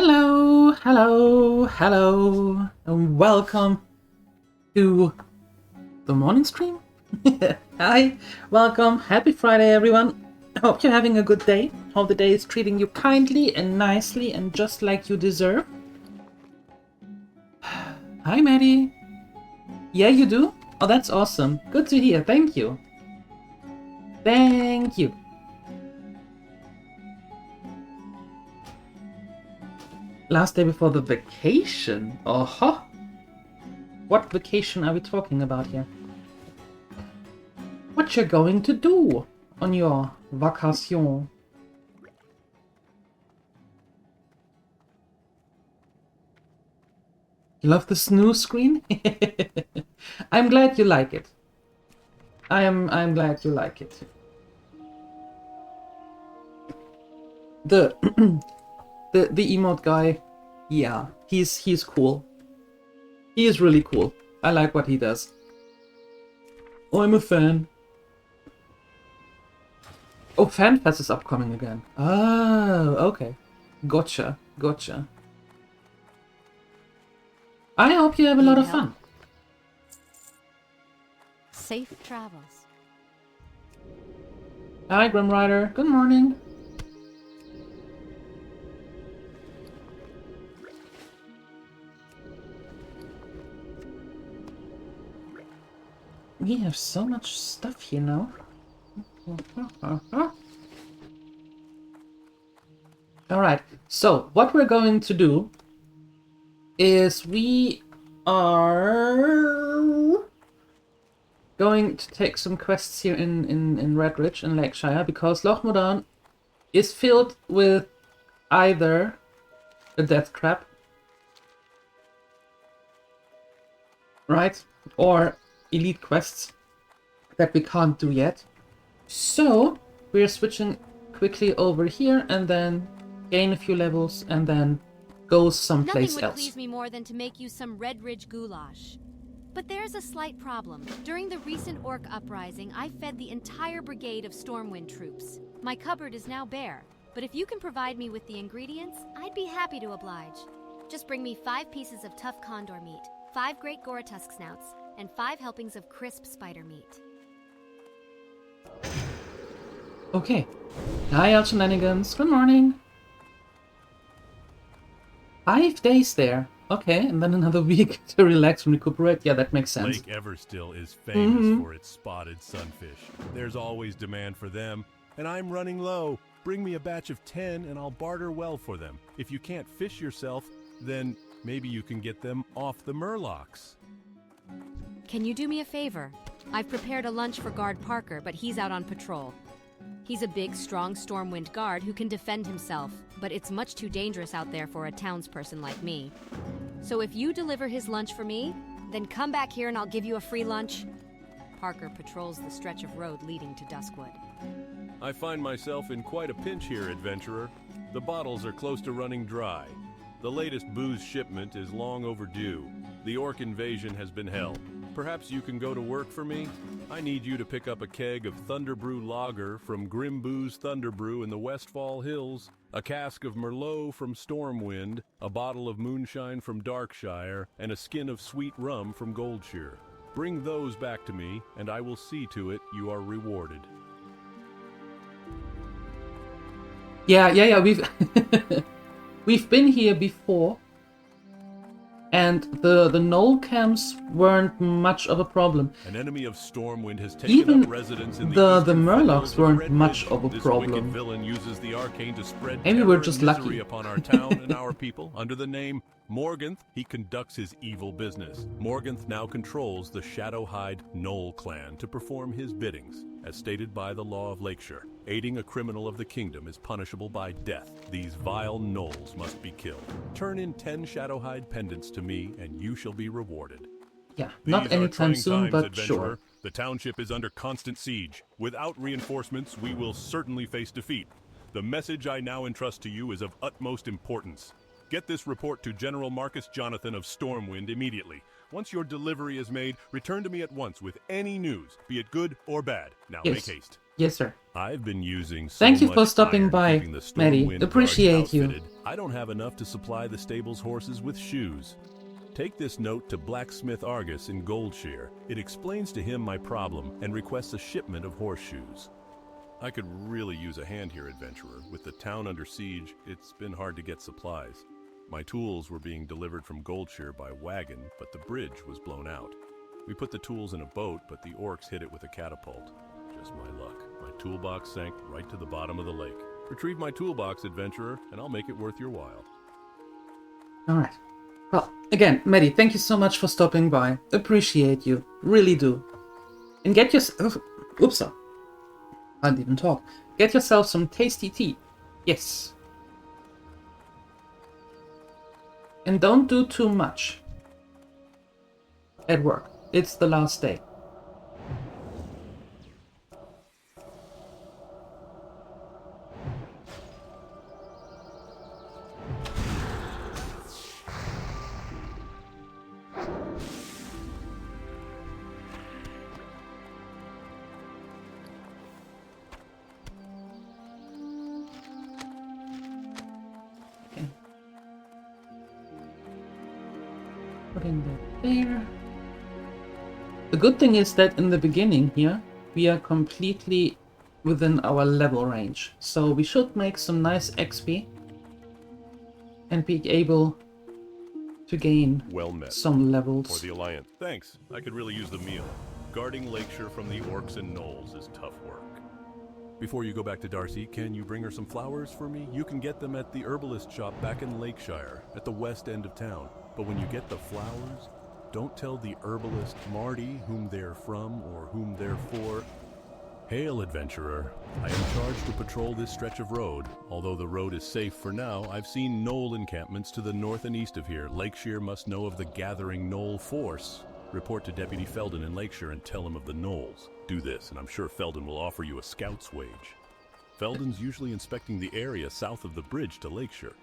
Hello, hello, hello, and welcome to the morning stream. Hi, welcome, happy Friday, everyone. I hope you're having a good day. Hope the day is treating you kindly and nicely and just like you deserve. Hi, Maddie. Yeah, you do? Oh, that's awesome. Good to hear. Thank you. Thank you. Last day before the vacation. Oh, what vacation are we talking about here? What you're going to do on your vacation? You love the snooze screen? I'm glad you like it. I'm glad you like it. The the emote guy, yeah, he's cool. He is really cool. I like what he does. Oh, I'm a fan. Oh, FanFest is upcoming again. Oh, okay. Gotcha. I hope you have a lot of fun. Safe travels. Hi, Grim Rider. Good morning. We have so much stuff here now. Alright, so what we're going to do is we are going to take some quests here in Redridge and Lakeshire because Loch Modan is filled with either a death trap, right, or elite quests that we can't do yet. So we're switching quickly over here and then gain a few levels and then go someplace Nothing would else. please me more than to make you some Redridge goulash. But there's a slight problem. During the recent orc uprising, I fed the entire brigade of Stormwind troops. My cupboard is now bare, but if you can provide me with the ingredients, I'd be happy to oblige. Just bring me 5 pieces of tough condor meat, 5 great Goratusk snouts, and 5 helpings of crisp spider meat. Okay. Hi, Al Shenanigans. Good morning. 5 days there. Okay, and then another week to relax and recuperate. Yeah, that makes sense. Lake Everstill is famous for its spotted sunfish. There's always demand for them, and I'm running low. Bring me a batch of 10 and I'll barter well for them. If you can't fish yourself, then maybe you can get them off the Murlocs. Can you do me a favor? I've prepared a lunch for Guard Parker, but he's out on patrol. He's a big, strong Stormwind guard who can defend himself, but it's much too dangerous out there for a townsperson like me. So if you deliver his lunch for me, then come back here and I'll give you a free lunch. Parker patrols the stretch of road leading to Duskwood. I find myself in quite a pinch here, adventurer. The bottles are close to running dry. The latest booze shipment is long overdue. The orc invasion has been hell. Perhaps you can go to work for me? I need you to pick up a keg of Thunderbrew Lager from Grimboo's Thunderbrew in the Westfall Hills, a cask of Merlot from Stormwind, a bottle of moonshine from Darkshire, and a skin of sweet rum from Goldshire. Bring those back to me, and I will see to it you are rewarded. Yeah, we've been here before, and the gnoll camps weren't much of a problem. An enemy of Stormwind has taken Even up residence in the eastern Murlocs foothills of weren't Redridge. much of a This problem. wicked villain uses the arcane to spread Maybe terror we're and just misery lucky. upon our town and our people. Under the name Morganth, he conducts his evil business. Morganth now controls the Shadowhide Gnoll clan to perform his biddings, as stated by the law of Lakeshire. Aiding a criminal of the kingdom is punishable by death. These vile gnolls must be killed. Turn in 10 Shadowhide pendants to me, and you shall be rewarded. Yeah, not These are anytime trying soon, times, but adventurer. sure. The township is under constant siege. Without reinforcements, we will certainly face defeat. The message I now entrust to you is of utmost importance. Get this report to General Marcus Jonathan of Stormwind immediately. Once your delivery is made, return to me at once with any news, be it good or bad. Now Yes. make haste. Yes, sir. I've been using so Thank you much for stopping iron by, keeping the Maddie. Stormwind Appreciate guards you. outfitted, I don't have enough to supply the stable's horses with shoes. Take this note to Blacksmith Argus in Goldshear. It explains to him my problem and requests a shipment of horseshoes. I could really use a hand here, adventurer. With the town under siege, it's been hard to get supplies. My tools were being delivered from Goldshear by wagon, but the bridge was blown out. We put the tools in a boat, but the orcs hit it with a catapult. Just my luck. My toolbox sank right to the bottom of the lake. Retrieve my toolbox, adventurer, and I'll make it worth your while. Alright. Well, again, Maddie, thank you so much for stopping by. Appreciate you. Really do. And get yourself... Oops. I didn't even talk. Get yourself some tasty tea. Yes. And don't do too much. At work. It's the last day. Putting that there. The good thing is that in the beginning here, we are completely within our level range. So we should make some nice XP and be able to gain Well met. some levels. For the Alliance. Thanks. I could really use the meal. Guarding Lakeshire from the orcs and gnolls is tough work. Before you go back to Darcy, can you bring her some flowers for me? You can get them at the herbalist shop back in Lakeshire, at the west end of town. But when you get the flowers, don't tell the herbalist Marty whom they're from or whom they're for. Hail, adventurer. I am charged to patrol this stretch of road. Although the road is safe for now, I've seen gnoll encampments to the north and east of here. Lakeshire must know of the gathering gnoll force. Report to Deputy Felden in Lakeshire and tell him of the gnolls. Do this, and I'm sure Felden will offer you a scout's wage. Felden's usually inspecting the area south of the bridge to Lakeshire.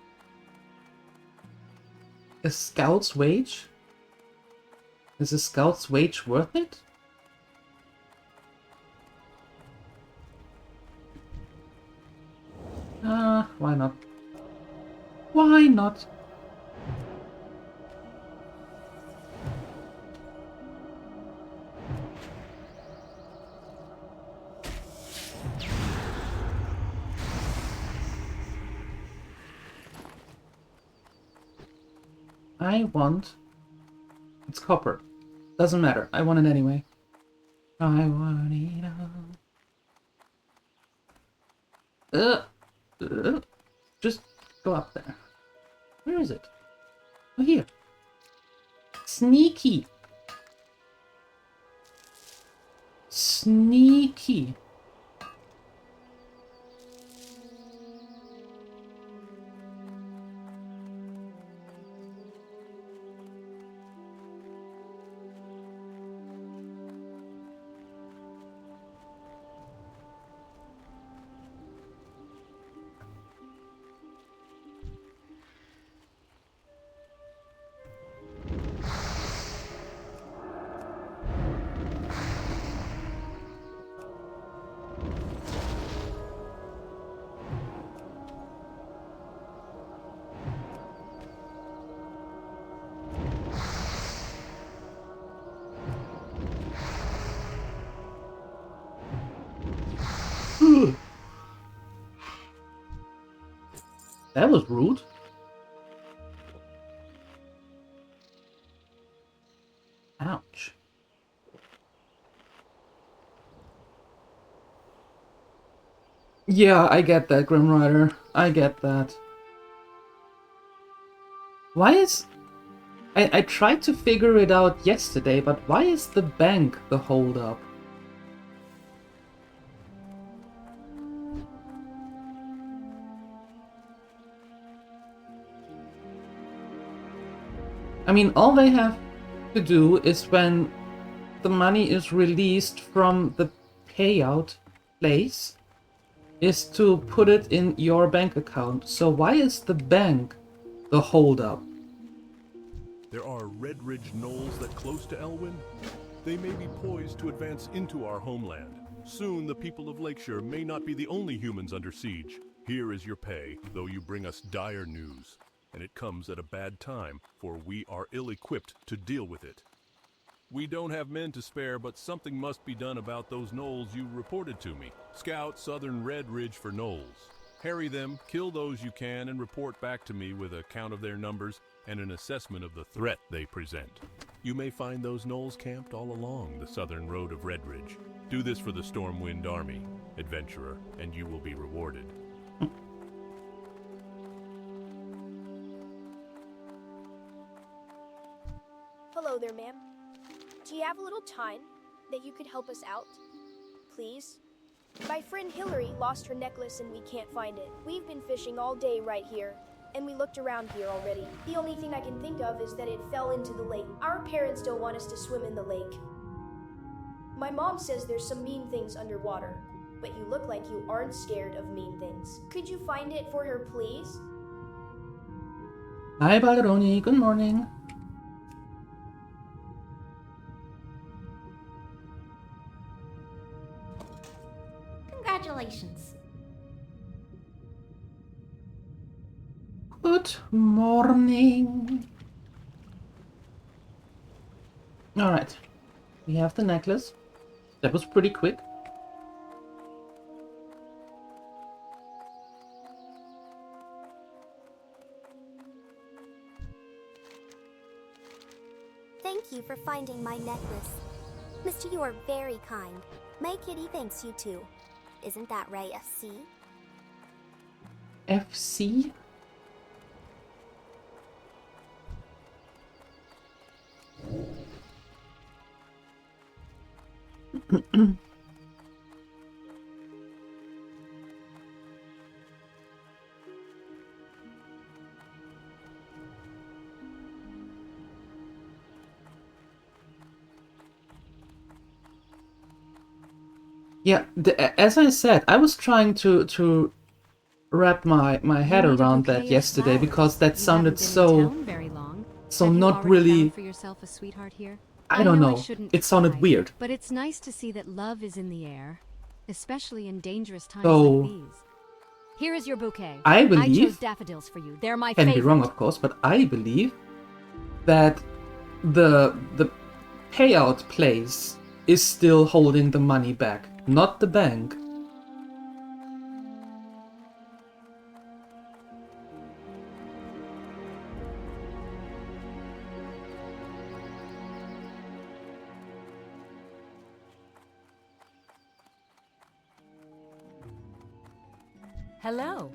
A scout's wage? Is a scout's wage worth it? Why not? Why not? I want... It's copper. Doesn't matter. I want it anyway. I want it all. Just go up there. Where is it? Oh, here. Sneaky. Sneaky. That was rude. Ouch. Yeah, I get that, Grim Rider. I get that. Why is... I tried to figure it out yesterday, but why is the bank the holdup? I mean, all they have to do is when the money is released from the payout place is to put it in your bank account. So why is the bank the holdup? There are Red Ridge gnolls that close to Elwyn. They may be poised to advance into our homeland. Soon the people of Lakeshire may not be the only humans under siege. Here is your pay, though you bring us dire news. And it comes at a bad time, for we are ill-equipped to deal with it. We don't have men to spare, but something must be done about those gnolls you reported to me. Scout Southern Red Ridge for gnolls. Harry them, kill those you can, and report back to me with a count of their numbers and an assessment of the threat they present. You may find those gnolls camped all along the southern road of Red Ridge. Do this for the Stormwind Army, adventurer, and you will be rewarded. Hello there, ma'am. Do you have a little time that you could help us out? Please? My friend Hillary lost her necklace and we can't find it. We've been fishing all day right here, and we looked around here already. The only thing I can think of is that it fell into the lake. Our parents don't want us to swim in the lake. My mom says there's some mean things underwater, but you look like you aren't scared of mean things. Could you find it for her, please? Hi, Bagaroni. Good morning. Congratulations. Good morning. Alright. We have the necklace. That was pretty quick. Thank you for finding my necklace. Mister, you are very kind. My kitty thanks you too. Isn't that right, FC? FC? Yeah, as I said, I was trying to wrap my head around that yesterday because that sounded so not really. For yourself a sweetheart here? I don't know. Shouldn't It sounded try, weird. But it's nice to see that love is in the air, especially in dangerous times So, like these. Here is your bouquet. I I believe, chose daffodils for you. They're my can favorite. be wrong of course, but I believe that the payout place is still holding the money back, not the bank. Hello.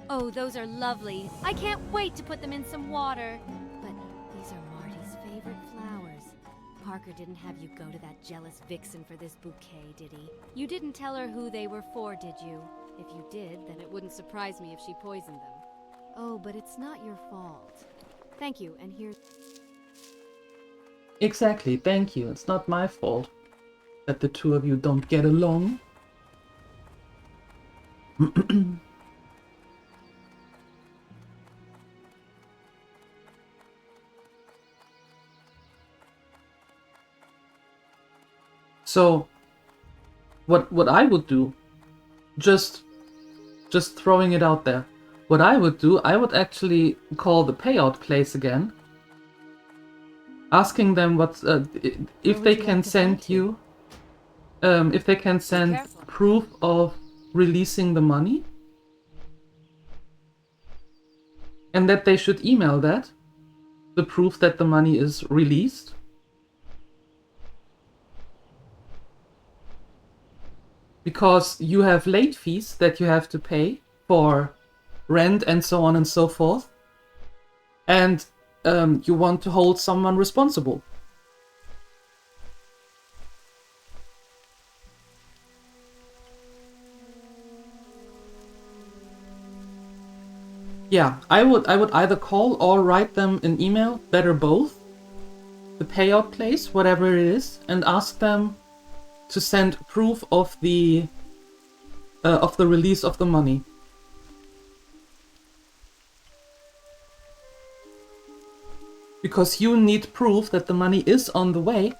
Oh, those are lovely. I can't wait to put them in some water. But these are Marty's favorite flowers. Parker didn't have you go to that jealous vixen for this bouquet, did he? You didn't tell her who they were for, did you? If you did, then it wouldn't surprise me if she poisoned them. Oh, but it's not your fault. Thank you, and here's... Exactly, thank you. It's not my fault that the two of you don't get along. So, what I would do, just throwing it out there, what I would do, I would actually call the payout place again, asking them what if they can send you, if they can send proof of releasing the money, and that they should email that, the proof that the money is released. Because you have late fees that you have to pay for rent and so on and so forth. And you want to hold someone responsible. Yeah, I would either call or write them an email, better both, the payout place, whatever it is, and ask them to send proof of the release of the money. Because you need proof that the money is on the way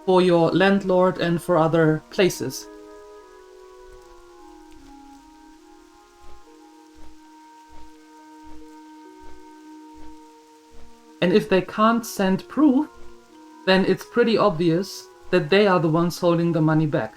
for your landlord and for other places. And if they can't send proof, then it's pretty obvious that they are the ones holding the money back.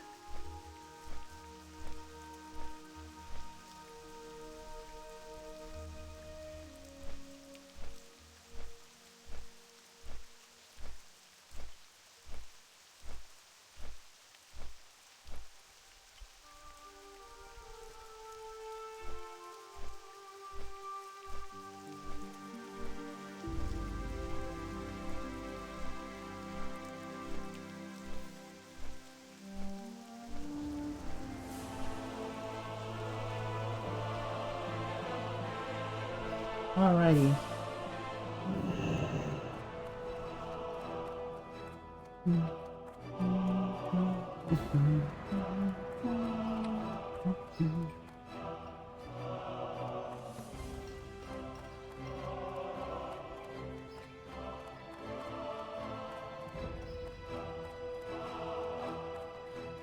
Alrighty.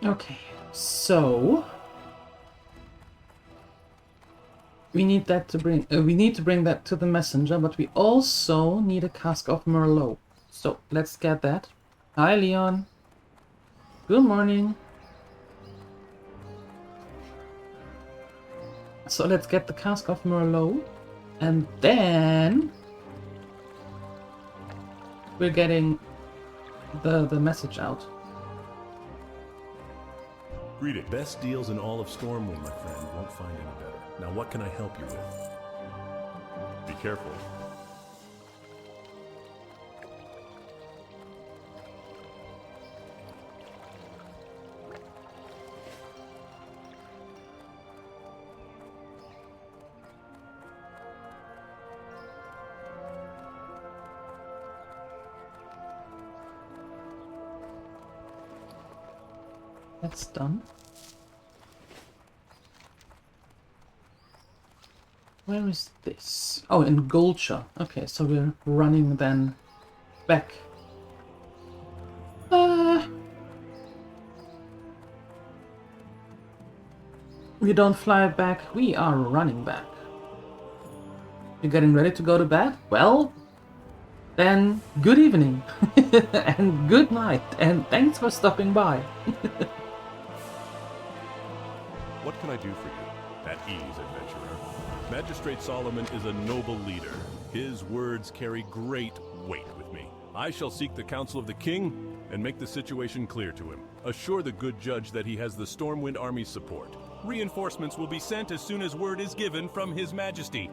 Okay, so we need that to bring. We need to bring that to the messenger, but we also need a cask of Merlot. So let's get that. Hi, Leon. Good morning. So let's get the cask of Merlot, and then we're getting the message out. Greeting. Best deals in all of Stormwind, my friend. Won't find any better. Now, what can I help you with? Be careful. That's done. Where is this? Oh, in Gulcha. Okay, so we're running then back. We don't fly back, we are running back. You're getting ready to go to bed? Well, then good evening and good night, and thanks for stopping by. What can I do for you? At ease, adventurer. Magistrate Solomon is a noble leader. His words carry great weight with me. I shall seek the counsel of the king and make the situation clear to him. Assure the good judge that he has the Stormwind Army's support. Reinforcements will be sent as soon as word is given from His Majesty.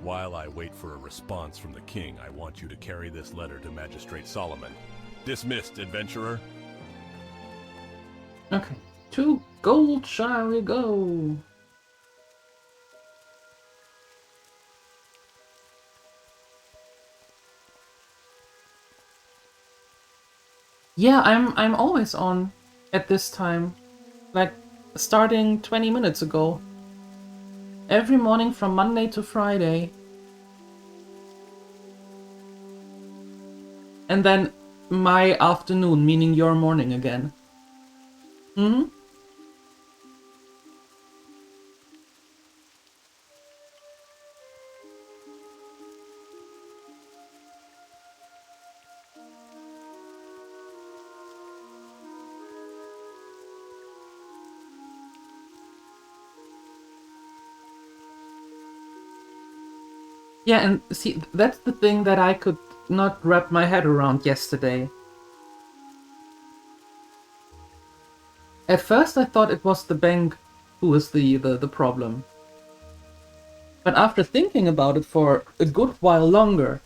While I wait for a response from the king, I want you to carry this letter to Magistrate Solomon. Dismissed, adventurer. Okay, to Gulcha we go. Yeah, I'm always on at this time. Like, starting 20 minutes ago. Every morning from Monday to Friday. And then my afternoon, meaning your morning again. Mm-hmm. Yeah, and see, that's the thing that I could not wrap my head around yesterday. At first I thought it was the bank who was the problem. But after thinking about it for a good while longer,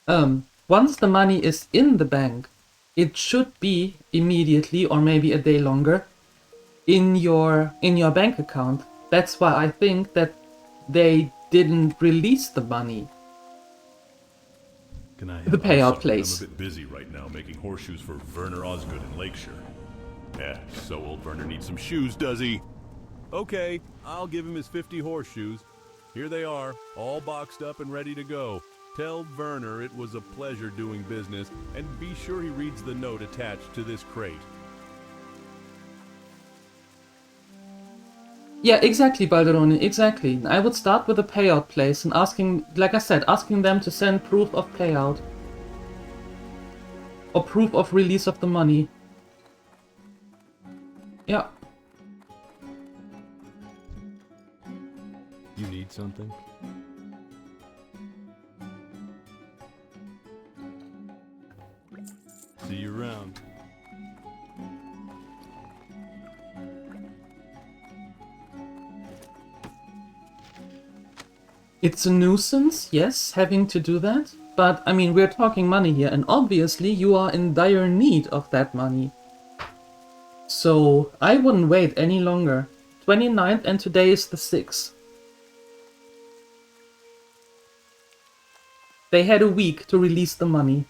once the money is in the bank, it should be immediately, or maybe a day longer, in your bank account. That's why I think that they didn't release the money. Can I The payout I'm place. a bit busy right now making horseshoes for Werner Osgood in Lakeshire. Yeah, so old Werner needs some shoes, does he? Okay, I'll give him his 50 horseshoes. Here they are, all boxed up and ready to go. Tell Werner it was a pleasure doing business, and be sure he reads the note attached to this crate. Yeah, exactly, Balderoni, exactly. I would start with a payout place and asking, like I said, asking them to send proof of payout. Or proof of release of the money. Yeah. You need something? See you around. It's a nuisance, yes, having to do that. But, I mean, we're talking money here, and obviously you are in dire need of that money. So, I wouldn't wait any longer. 29th and today is the 6th. They had a week to release the money.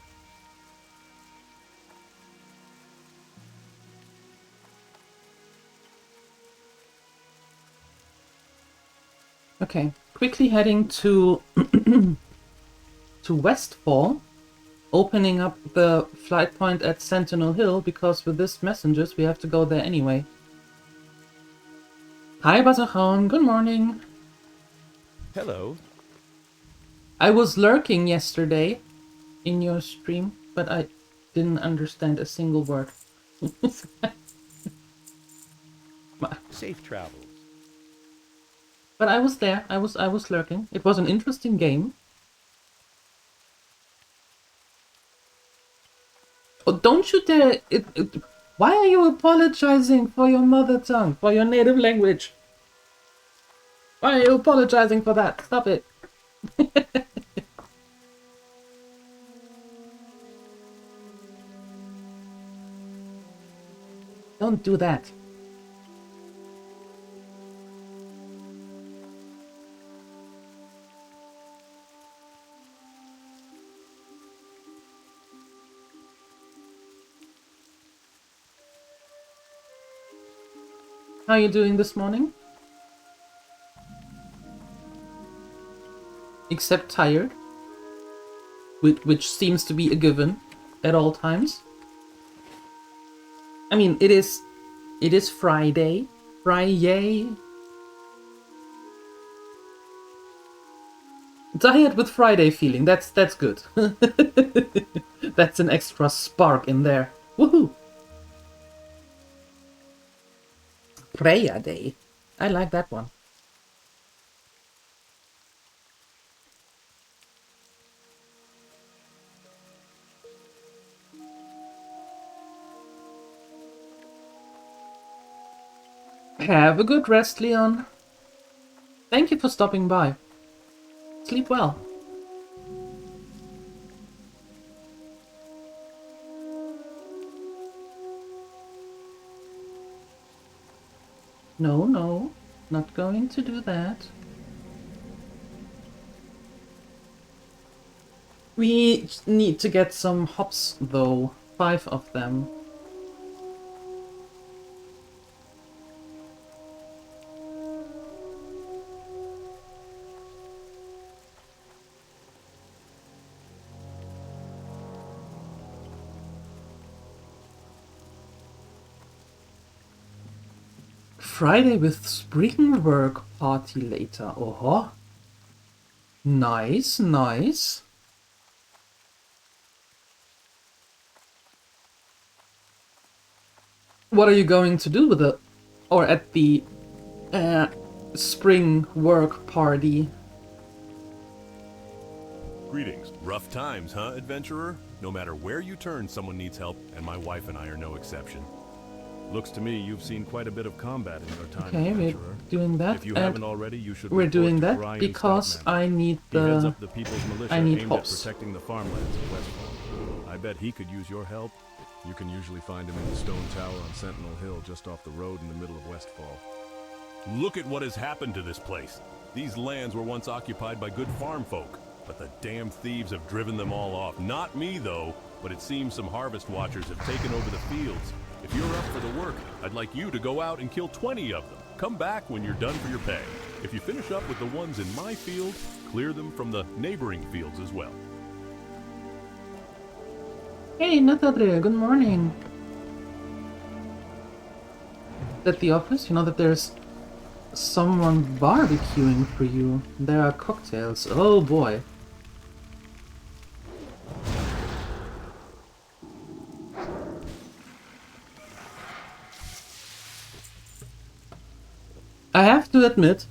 Okay, quickly heading to to Westfall, opening up the flight point at Sentinel Hill, because with this messengers we have to go there anyway. Hi Bazahan, good morning. Hello. I was lurking yesterday in your stream, but I didn't understand a single word. Safe travels. But I was there. I was lurking. It was an interesting game. Oh, don't you dare! Why are you apologizing for your mother tongue, for your native language? Why are you apologizing for that? Stop it. Don't do that. How are you doing this morning? Except tired, which seems to be a given at all times. I mean, it is Friday. Friday. Tired with Friday feeling. That's good. That's an extra spark in there. Woohoo! Prayer Day. I like that one. Have a good rest, Leon. Thank you for stopping by. Sleep well. No, not going to do that. We need to get some hops, though. 5 of them. Friday with spring work party later. Oh, nice, nice. What are you going to do with it? Or at the spring work party? Greetings. Rough times, huh, adventurer? No matter where you turn, someone needs help, and my wife and I are no exception. Looks to me you've seen quite a bit of combat in your time, Okay, adventurer. we're doing that. If you haven't already, you should we're report doing to that Brian because Stoutman. I need He heads the up the People's Militia I need aimed hops. at protecting the farmlands of Westfall. I bet he could use your help. You can usually find him in the stone tower on Sentinel Hill just off the road in the middle of Westfall. Look at what has happened to this place. These lands were once occupied by good farm folk, but the damn thieves have driven them all off. Not me, though, but it seems some harvest watchers have taken over the fields. If you're up for the work, I'd like you to go out and kill 20 of them. Come back when you're done for your pay. If you finish up with the ones in my field, clear them from the neighboring fields as well. Hey, Natadre, good morning. At the office, you know that there's someone barbecuing for you. There are cocktails. Oh boy. I have to admit,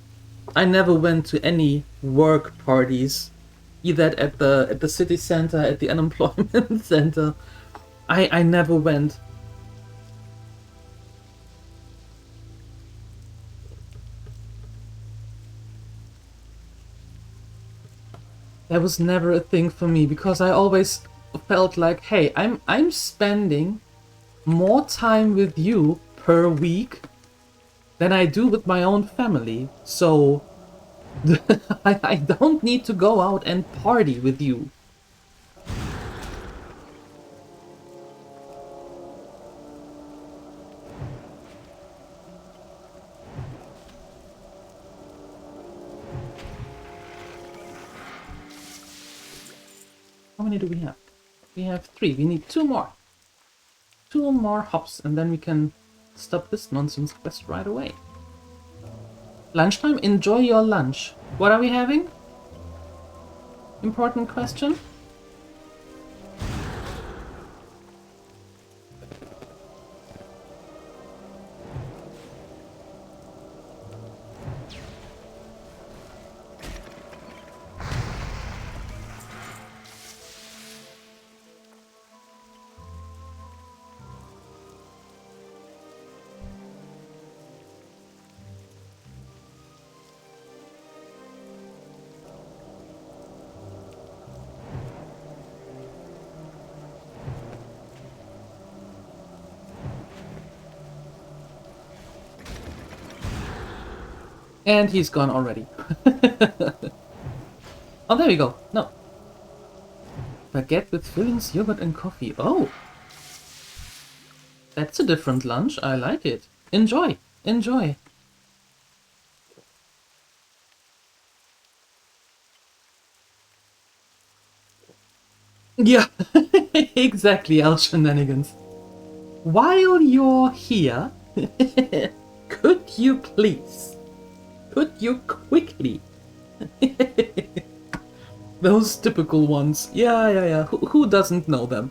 I never went to any work parties, either at the city center, at the unemployment center. I never went. That was never a thing for me because I always felt like, hey, I'm spending more time with you per week than I do with my own family. So I don't need to go out and party with you. How many do we have? We have 3. We need 2 more. 2 more hops, and then we can stop this nonsense quest right away. Lunchtime? Enjoy your lunch. What are we having? Important question. And he's gone already. Oh, there we go. No. Baguette with fillings, yogurt and coffee. Oh! That's a different lunch. I like it. Enjoy. Enjoy. Yeah. Exactly, Al Shenanigans. While you're here, could you please... Could you quickly? Those typical ones. Yeah. Who doesn't know them?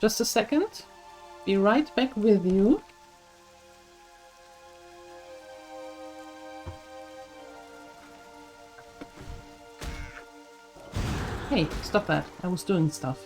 Just a second. Be right back with you. Hey, stop that. I was doing stuff.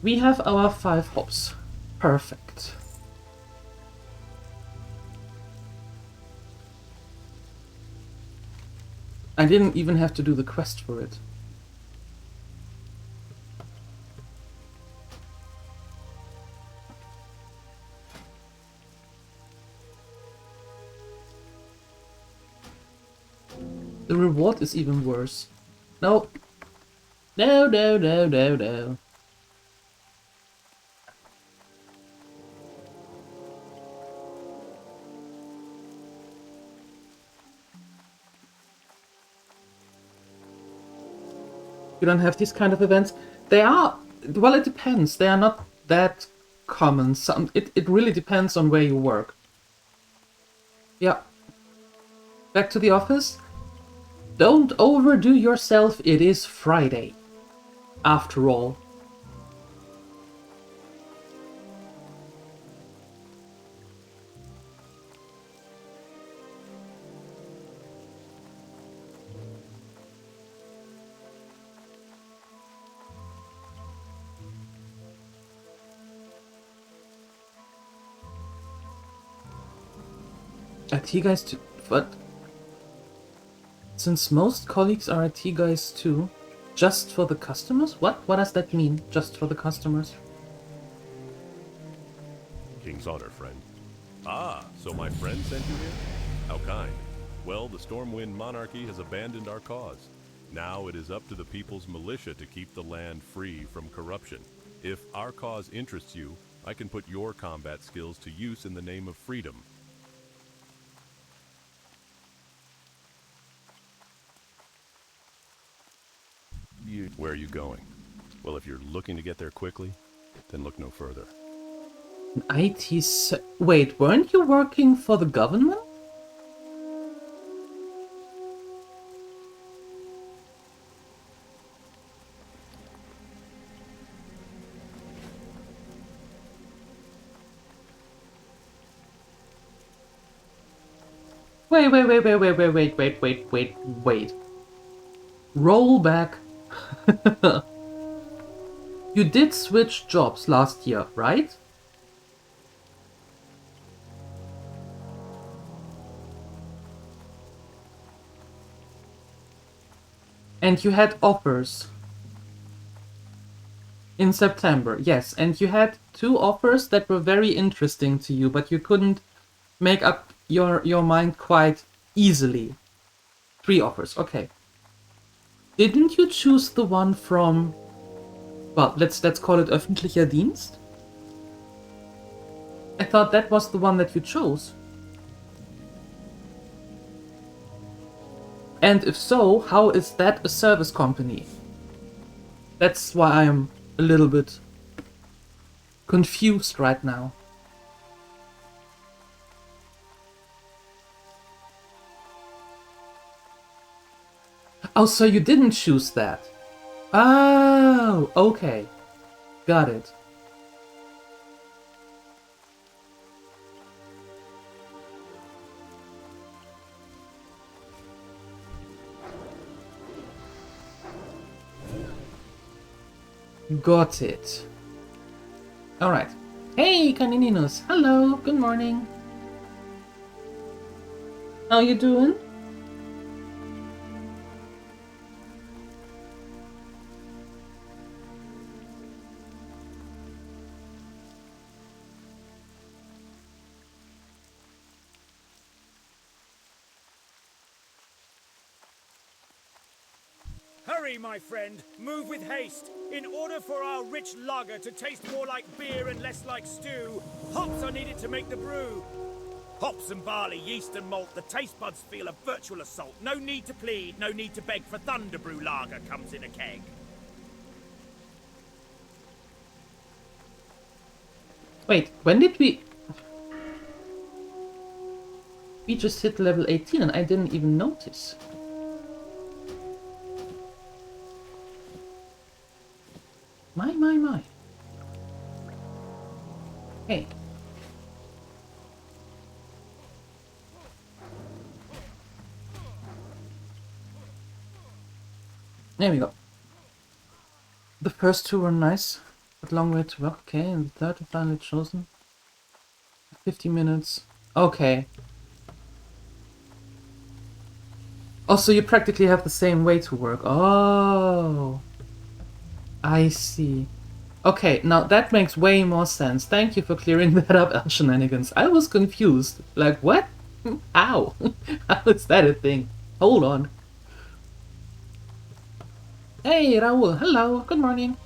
We have our 5 hops. Perfect. I didn't even have to do the quest for it. The reward is even worse. No. No. You don't have these kind of events. They are, well, it depends. They are not that common. It really depends on where you work. Yeah. Back to the office. Don't overdo yourself. It is Friday. After all. IT guys too, but since most colleagues are IT guys too, just for the customers? What? What does that mean, just for the customers? King's honor, friend. Ah, so my friend sent you here? How kind. Well, the Stormwind monarchy has abandoned our cause. Now it is up to the people's militia to keep the land free from corruption. If our cause interests you, I can put your combat skills to use in the name of freedom. Where are you going? Well, if you're looking to get there quickly, then look no further. Wait, weren't you working for the government? Wait. Roll back. You did switch jobs last year, right? And you had offers in September, yes, and you had 2 offers that were very interesting to you, but you couldn't make up your mind quite easily. 3 offers, okay. Didn't you choose the one from, well, let's call it öffentlicher Dienst? I thought that was the one that you chose. And if so, how is that a service company? That's why I'm a little bit confused right now. Oh, so you didn't choose that. Oh, okay. Got it. Got it. Alright. Hey, Canininus. Hello, good morning. How you doing? Hurry, my friend! Move with haste! In order for our rich lager to taste more like beer and less like stew, hops are needed to make the brew. Hops and barley, yeast and malt, the taste buds feel a virtual assault. No need to plead, no need to beg, for Thunder Brew lager comes in a keg. Wait, when did we... We just hit level 18 and I didn't even notice. My. Hey. There we go. The first 2 were nice, but long way to work. Okay, and the third finally chosen. 50 minutes. Okay. Also, you practically have the same way to work. Oh. I see. Okay, now that makes way more sense. Thank you for clearing that up, El Shenanigans. I was confused. Like, what? How? How is that a thing? Hold on. Hey, Raul. Hello. Good morning.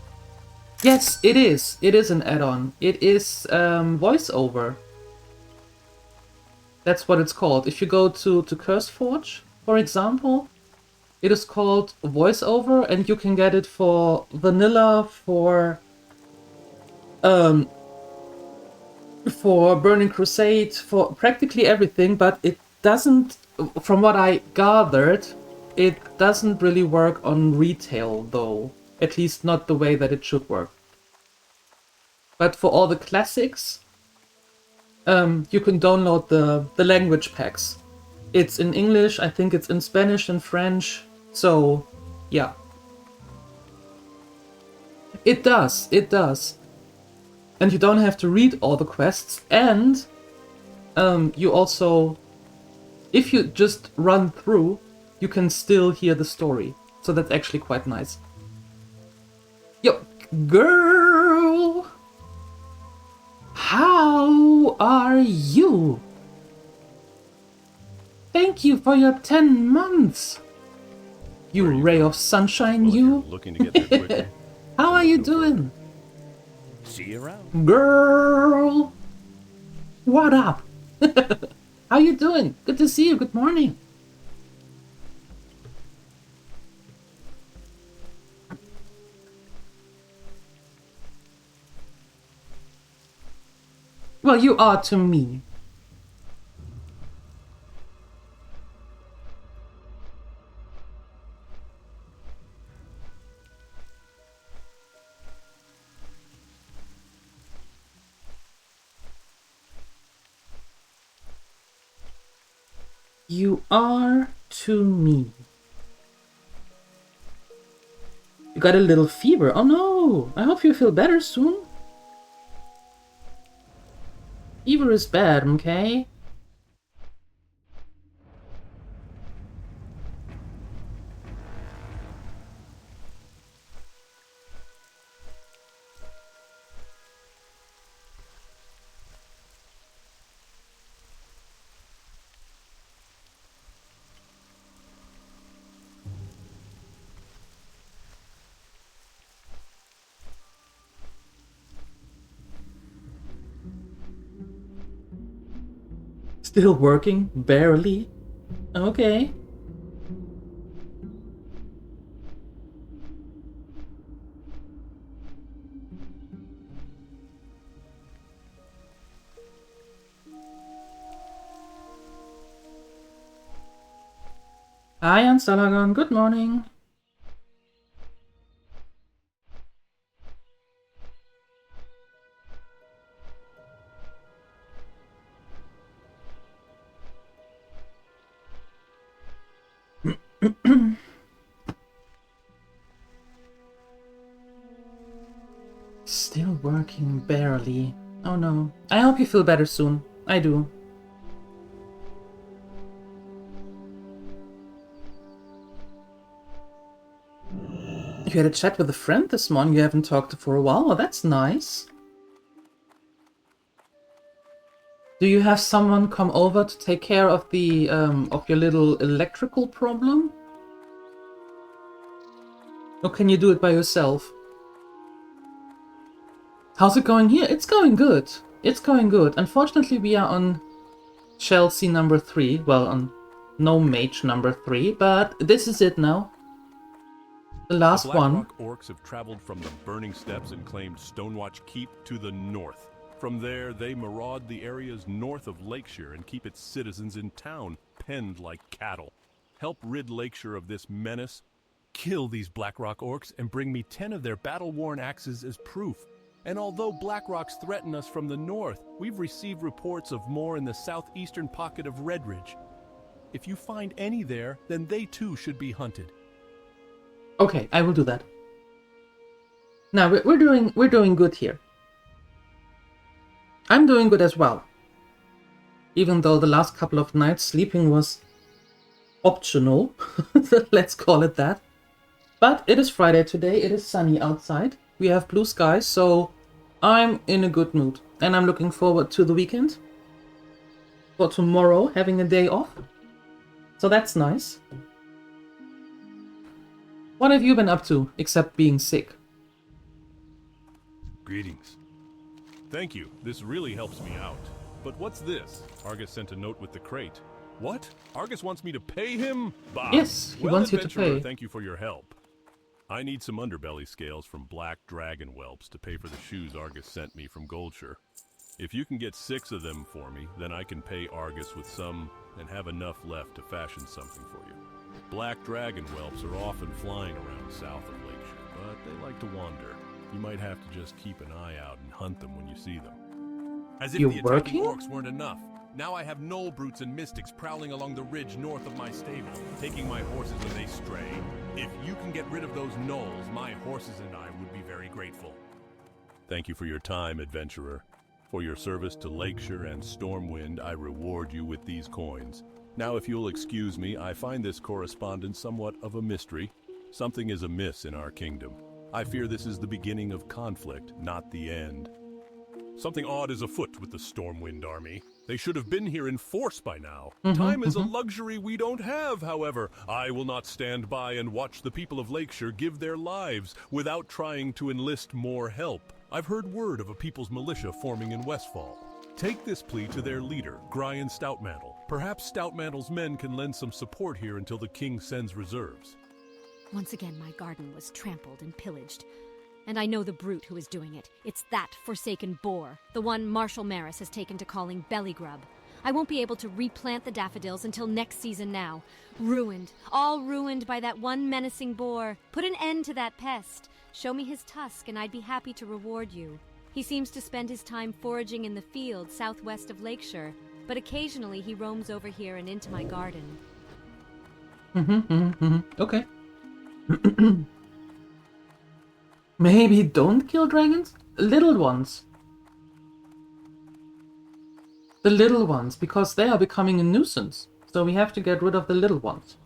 Yes, it is. It is an add-on. It is voiceover. That's what it's called. If you go to CurseForge, for example, it is called voiceover, and you can get it for vanilla, for Burning Crusade, for practically everything, but it doesn't, from what I gathered, it doesn't really work on retail though. At least not the way that it should work. But for all the classics, you can download the language packs. It's in English, I think it's in Spanish and French, so yeah. It does. And you don't have to read all the quests, and you also if you just run through, you can still hear the story. So that's actually quite nice. Yo, girl! How are you? Thank you for your 10 months! You ray of sunshine, you! Looking to get there quickly. How are you doing? See you around. Girl! What up? How you doing? Good to see you, good morning. Well, you are to me. You are to me. You got a little fever. Oh no! I hope you feel better soon. Fever is bad, okay? Still working? Barely? Okay. Hi, Ansalagon. Good morning. Still working barely. Oh no. I hope you feel better soon. I do. You had a chat with a friend this morning you haven't talked to for a while. Well, that's nice. Do you have someone come over to take care of the of your little electrical problem? Or can you do it by yourself? How's it going here? It's going good. It's going good. Unfortunately, we are on Chelsea number 3. Well, on No Mage number 3, but this is it now. The last one. The Blackrock orcs have traveled from the Burning Steppes and claimed Stonewatch Keep to the north. From there, they maraud the areas north of Lakeshire and keep its citizens in town, penned like cattle. Help rid Lakeshire of this menace. Kill these Blackrock orcs and bring me 10 of their battle-worn axes as proof. And although Blackrocks threaten us from the north, we've received reports of more in the southeastern pocket of Redridge. If you find any there, then they too should be hunted. Okay, I will do that. Now we're doing good here. I'm doing good as well. Even though the last couple of nights sleeping was optional, let's call it that. But it is Friday today, it is sunny outside. We have blue skies, so I'm in a good mood. And I'm looking forward to the weekend. For tomorrow, having a day off. So that's nice. What have you been up to, except being sick? Greetings. Thank you. This really helps me out. But what's this? Argus sent a note with the crate. What? Argus wants me to pay him? Bah. Yes, he wants you to pay. Thank you for your help. I need some underbelly scales from black dragon whelps to pay for the shoes Argus sent me from Goldshire. If you can get 6 of them for me, then I can pay Argus with some and have enough left to fashion something for you. Black dragon whelps are often flying around south of Lakeshire, but they like to wander. You might have to just keep an eye out and hunt them when you see them. As if You're the attacking working? orcs weren't enough. Now I have gnoll brutes and mystics prowling along the ridge north of my stable, taking my horses when they stray. If you can get rid of those gnolls, my horses and I would be very grateful. Thank you for your time, adventurer. For your service to Lakeshire and Stormwind, I reward you with these coins. Now, if you'll excuse me, I find this correspondence somewhat of a mystery. Something is amiss in our kingdom. I fear this is the beginning of conflict, not the end. Something odd is afoot with the Stormwind army. They should have been here in force by now. Time is a luxury we don't have, however. I will not stand by and watch the people of Lakeshire give their lives without trying to enlist more help. I've heard word of a people's militia forming in Westfall. Take this plea to their leader, Gryan Stoutmantle. Perhaps Stoutmantle's men can lend some support here until the king sends reserves. Once again, my garden was trampled and pillaged. And I know the brute who is doing it. It's that forsaken boar, the one Marshal Maris has taken to calling Bellygrub. I won't be able to replant the daffodils until next season now. Ruined, all ruined by that one menacing boar. Put an end to that pest. Show me his tusk and I'd be happy to reward you. He seems to spend his time foraging in the fields southwest of Lakeshire, but occasionally he roams over here and into my garden. Okay. Maybe don't kill dragons? Little ones. The little ones, because they are becoming a nuisance. So we have to get rid of the little ones.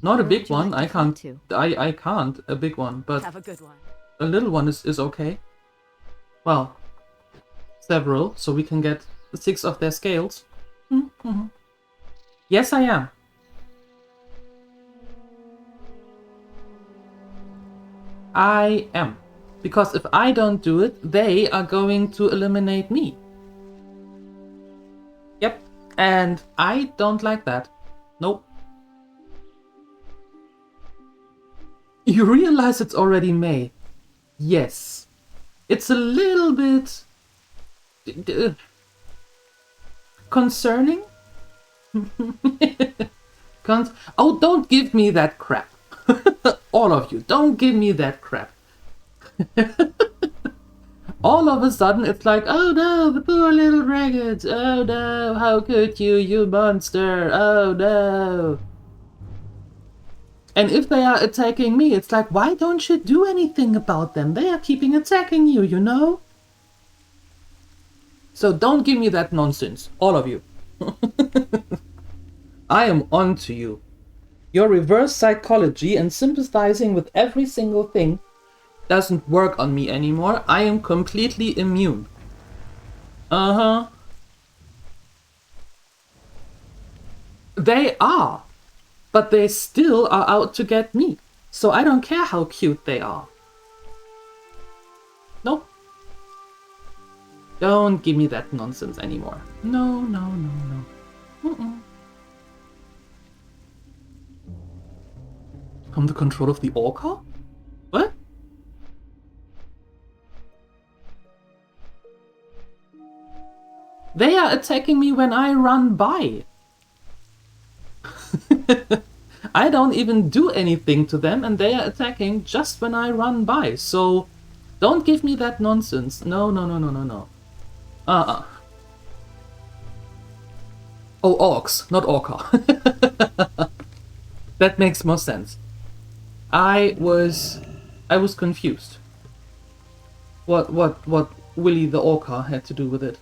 Not a big one. I can't. I can't a big one, but Have a good one. a little one is okay. Well, several, so we can get 6 of their scales. Yes, I am. I am. Because if I don't do it, they are going to eliminate me. Yep. And I don't like that. Nope. You realize it's already May. Yes. It's a little bit concerning. Oh, don't give me that crap. All of you, don't give me that crap. All of a sudden, it's like, oh no, the poor little dragons. Oh no, how could you, you monster. Oh no. And if they are attacking me, it's like, why don't you do anything about them? They are keeping attacking you, you know? So don't give me that nonsense, all of you. I am on to you. Your reverse psychology and sympathizing with every single thing doesn't work on me anymore. I am completely immune. They are. But they still are out to get me. So I don't care how cute they are. Nope. Don't give me that nonsense anymore. No, no, no, no. Under control of the Orca? What? They are attacking me when I run by. I don't even do anything to them and they are attacking just when I run by. So don't give me that nonsense. No, no, no, no, no, no. Oh, orcs, not orca. That makes more sense. I was confused. What Willy the Orca had to do with it.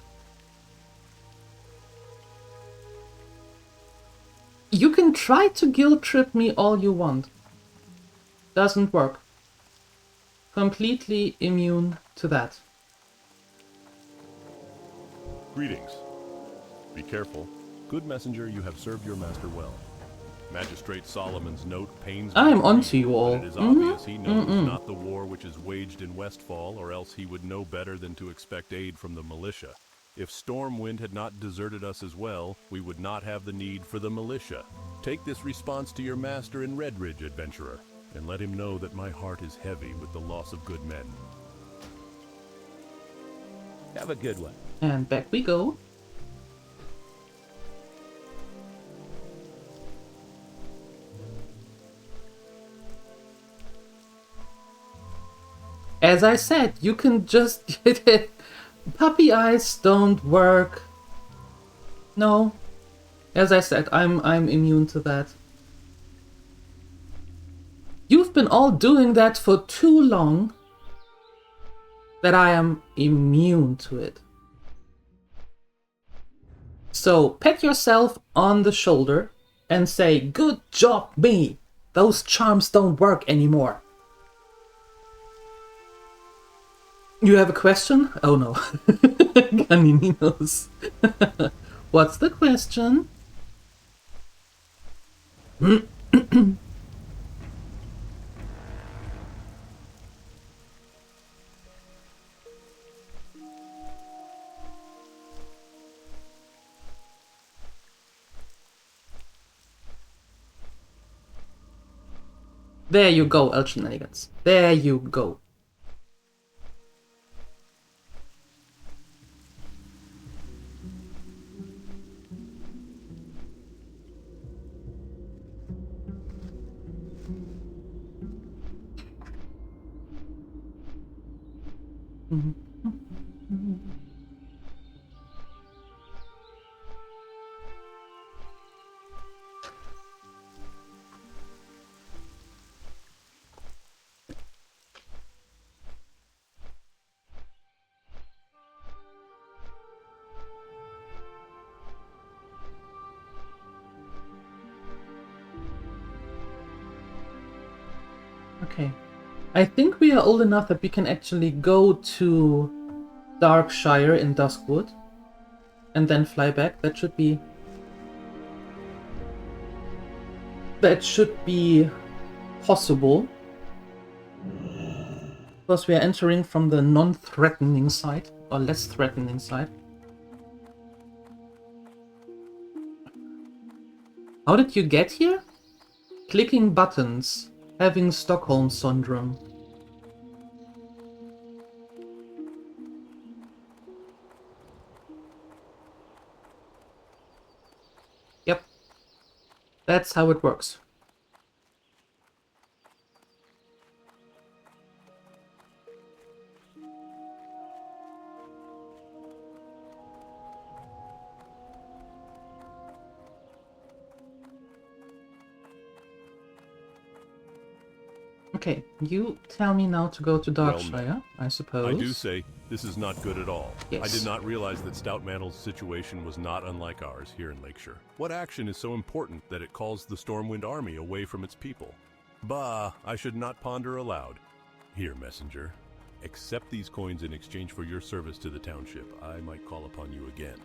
You can try to guilt trip me all you want. Doesn't work. Completely immune to that. Greetings. Be careful. Good messenger, you have served your master well. Magistrate Solomon's note pains me. I am to on read, to you all. but it is obvious he knows not the war which is waged in Westfall, or else he would know better than to expect aid from the militia. If Stormwind had not deserted us as well, we would not have the need for the militia. Take this response to your master in Redridge, adventurer, and let him know that my heart is heavy with the loss of good men. Have a good one. And back we go. As I said, you can just puppy eyes don't work. No. As I said, I'm immune to that. You've been all doing that for too long. that I am immune to it. So pat yourself on the shoulder and say, "Good job, me! Those charms don't work anymore." You have a question? Oh no. Ganinos. What's the question? There you go, El Shenanigans. There you go. Okay. I think we are old enough that we can actually go to Darkshire in Duskwood and then fly back. That should be possible. Because we are entering from the non-threatening side, or less threatening side. How did you get here? Clicking buttons. Having Stockholm Syndrome. Yep. That's how it works. Okay, you tell me now to go to Darkshire, I suppose. I do say this is not good at all. Yes. I did not realize that Stoutmantle's situation was not unlike ours here in Lakeshire. What action is so important that it calls the Stormwind army away from its people? Bah, I should not ponder aloud. Here, messenger, accept these coins in exchange for your service to the township. I might call upon you again.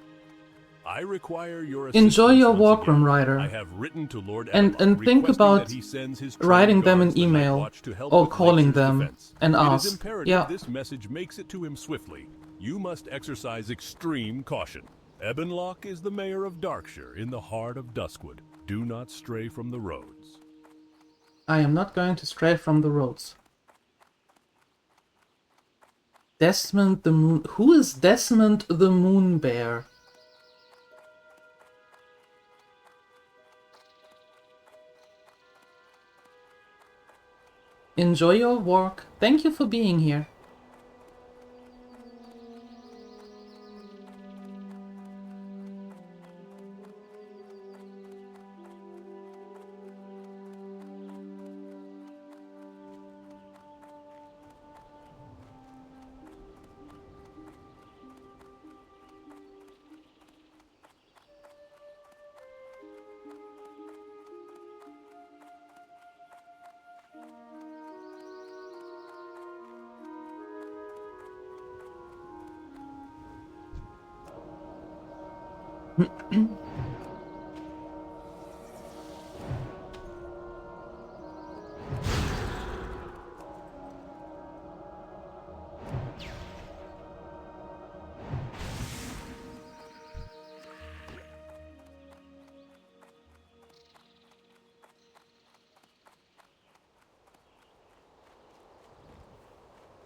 I require your assistance. Enjoy your once Warcraft, again. Rider. I have written to Lord And Azeroth think requesting about that he sends his writing them guards an the Night email Watch to help or with calling Lakeshire's them defense. and It is ask. imperative Yeah. this message makes it to him swiftly. You must exercise extreme caution. Ebonlock is the mayor of Darkshire in the heart of Duskwood. Do not stray from the roads. I am not going to stray from the roads. Desmond the Moon... Who is Desmond the Moon Bear? Enjoy your work. Thank you for being here.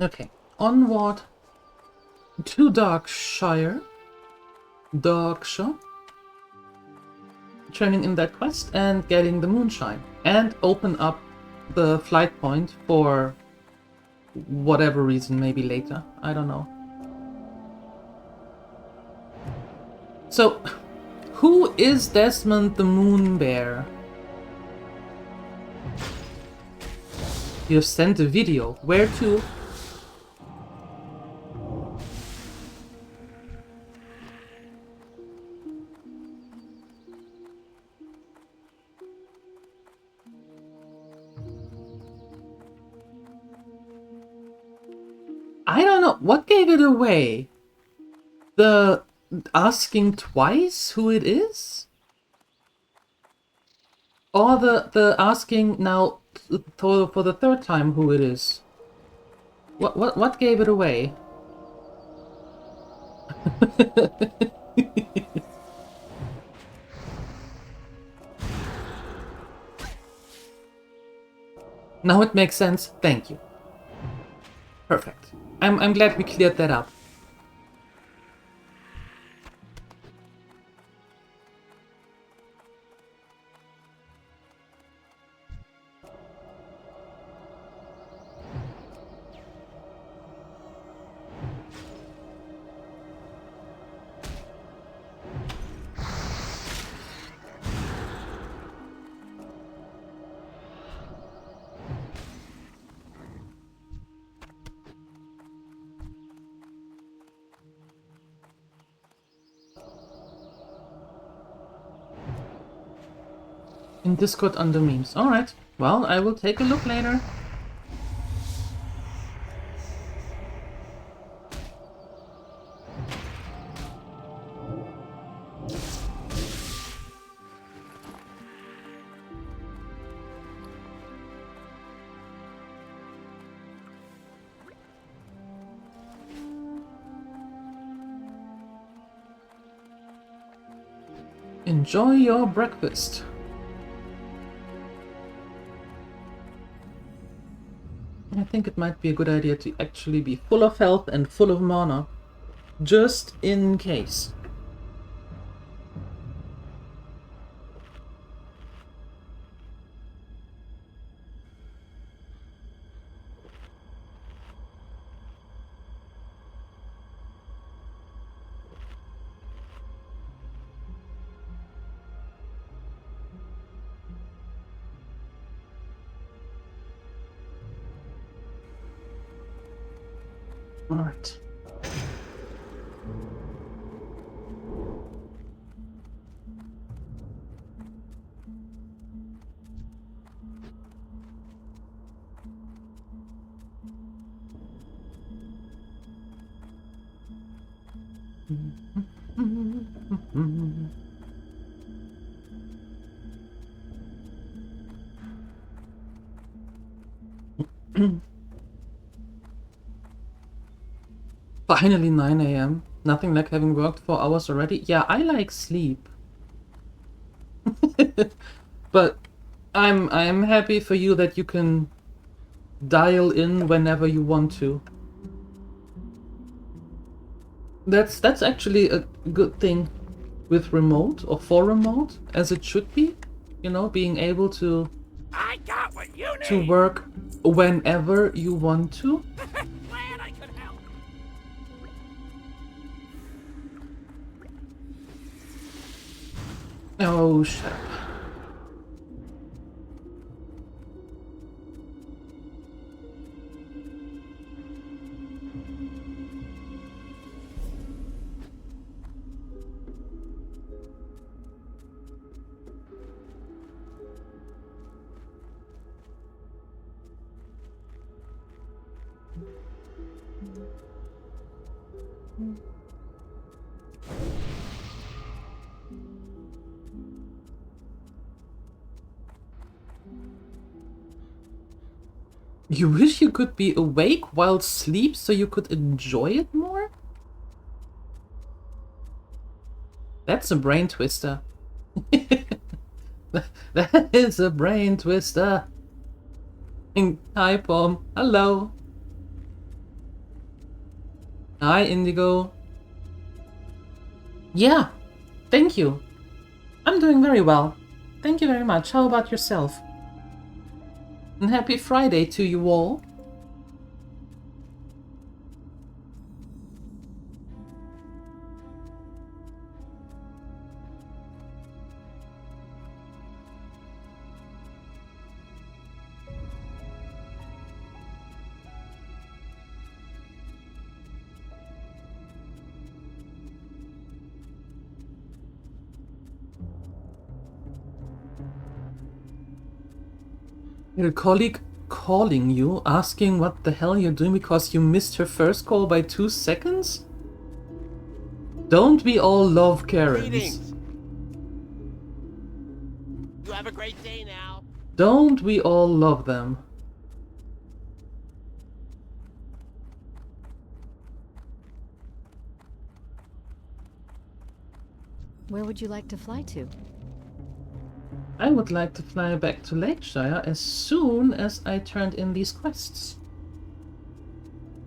Okay, onward to Darkshire. Turning in that quest and getting the moonshine. And open up the flight point for whatever reason, maybe later. I don't know. So, who is Desmond the Moon Bear? You have sent a video. Where to? what gave it away? The asking twice who it is? Or the asking now for the third time who it is? What gave it away? Now it makes sense. Thank you. Perfect. I'm glad we cleared that up. In Discord under memes. Alright. Well, I will take a look later. Enjoy your breakfast. I think it might be a good idea to actually be full of health and full of mana, just in case. All right. Finally 9 AM. Nothing like having worked 4 hours already. Yeah, I like sleep. But I'm happy for you that you can dial in whenever you want to. That's actually a good thing with remote, or for remote, as it should be. You know, being able to I got what you need. work whenever you want to. Glad I could help. Oh, shut up. You wish you could be awake while asleep so you could enjoy it more? That's a brain twister. That is a brain twister. Hi, Pom. Hello. Hi, Indigo. Yeah, thank you. I'm doing very well. Thank you very much. How about yourself? And happy Friday to you all. Your colleague calling you, asking what the hell you're doing because you missed her first call by 2 seconds? Don't we all love Karens? Greetings. You have a great day now. Don't we all love them? Where would you like to fly to? I would like to fly back to Lakeshire as soon as I turned in these quests.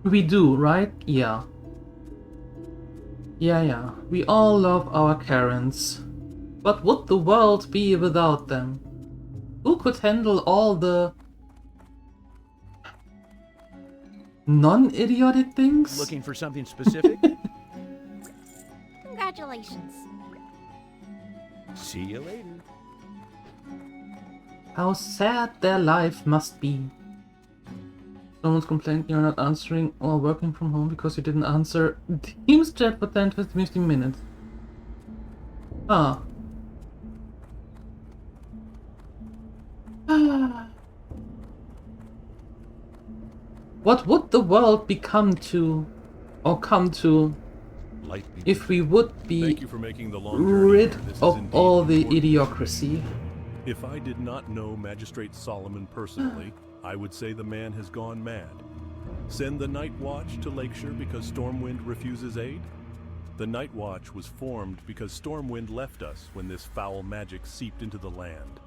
We do, right? Yeah. Yeah. We all love our Karens. But would the world be without them? Who could handle all the non-idiotic things? Looking for something specific? Congratulations. See you later. How sad their life must be. Someone's complained you're not answering or working from home because you didn't answer Teams chat for 10 to 15 minutes. Ah. What would the world become to, or come to, if we would be Thank you for making the long journey. rid This is of indeed all the important. idiocracy? If I did not know Magistrate Solomon personally, I would say the man has gone mad. Send the Night Watch to Lakeshire because Stormwind refuses aid? The Night Watch was formed because Stormwind left us when this foul magic seeped into the land.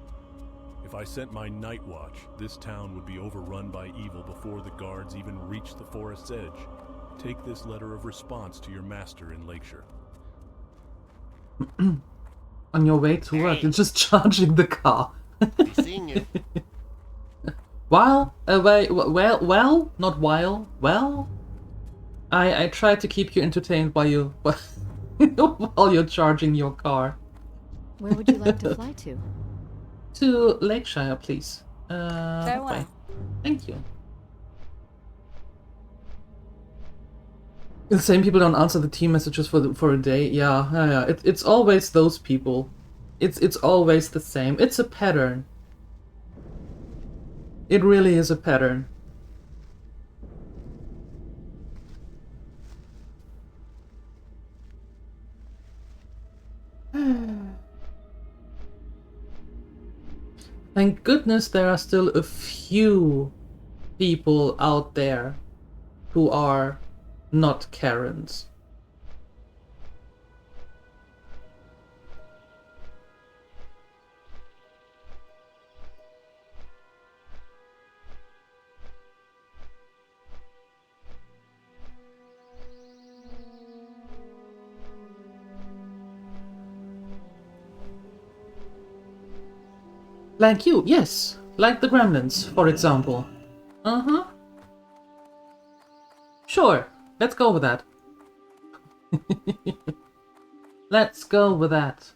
If I sent my Night Watch, this town would be overrun by evil before the guards even reached the forest's edge. Take this letter of response to your master in Lakeshire. On your way to work, you're just charging the car. Be seeing you. Well, not while. Well, I try to keep you entertained while you while you're charging your car. Where would you like to fly to? To Lakeshire, please. Farewell. Bye. Thank you. The same people don't answer the team messages for a day. Yeah. It's always those people. It's always the same. It's a pattern. It really is a pattern. Thank goodness there are still a few people out there who are not Karens. Like you, yes. Like the gremlins, for example. Uh-huh. Sure, let's go with that. Let's go with that.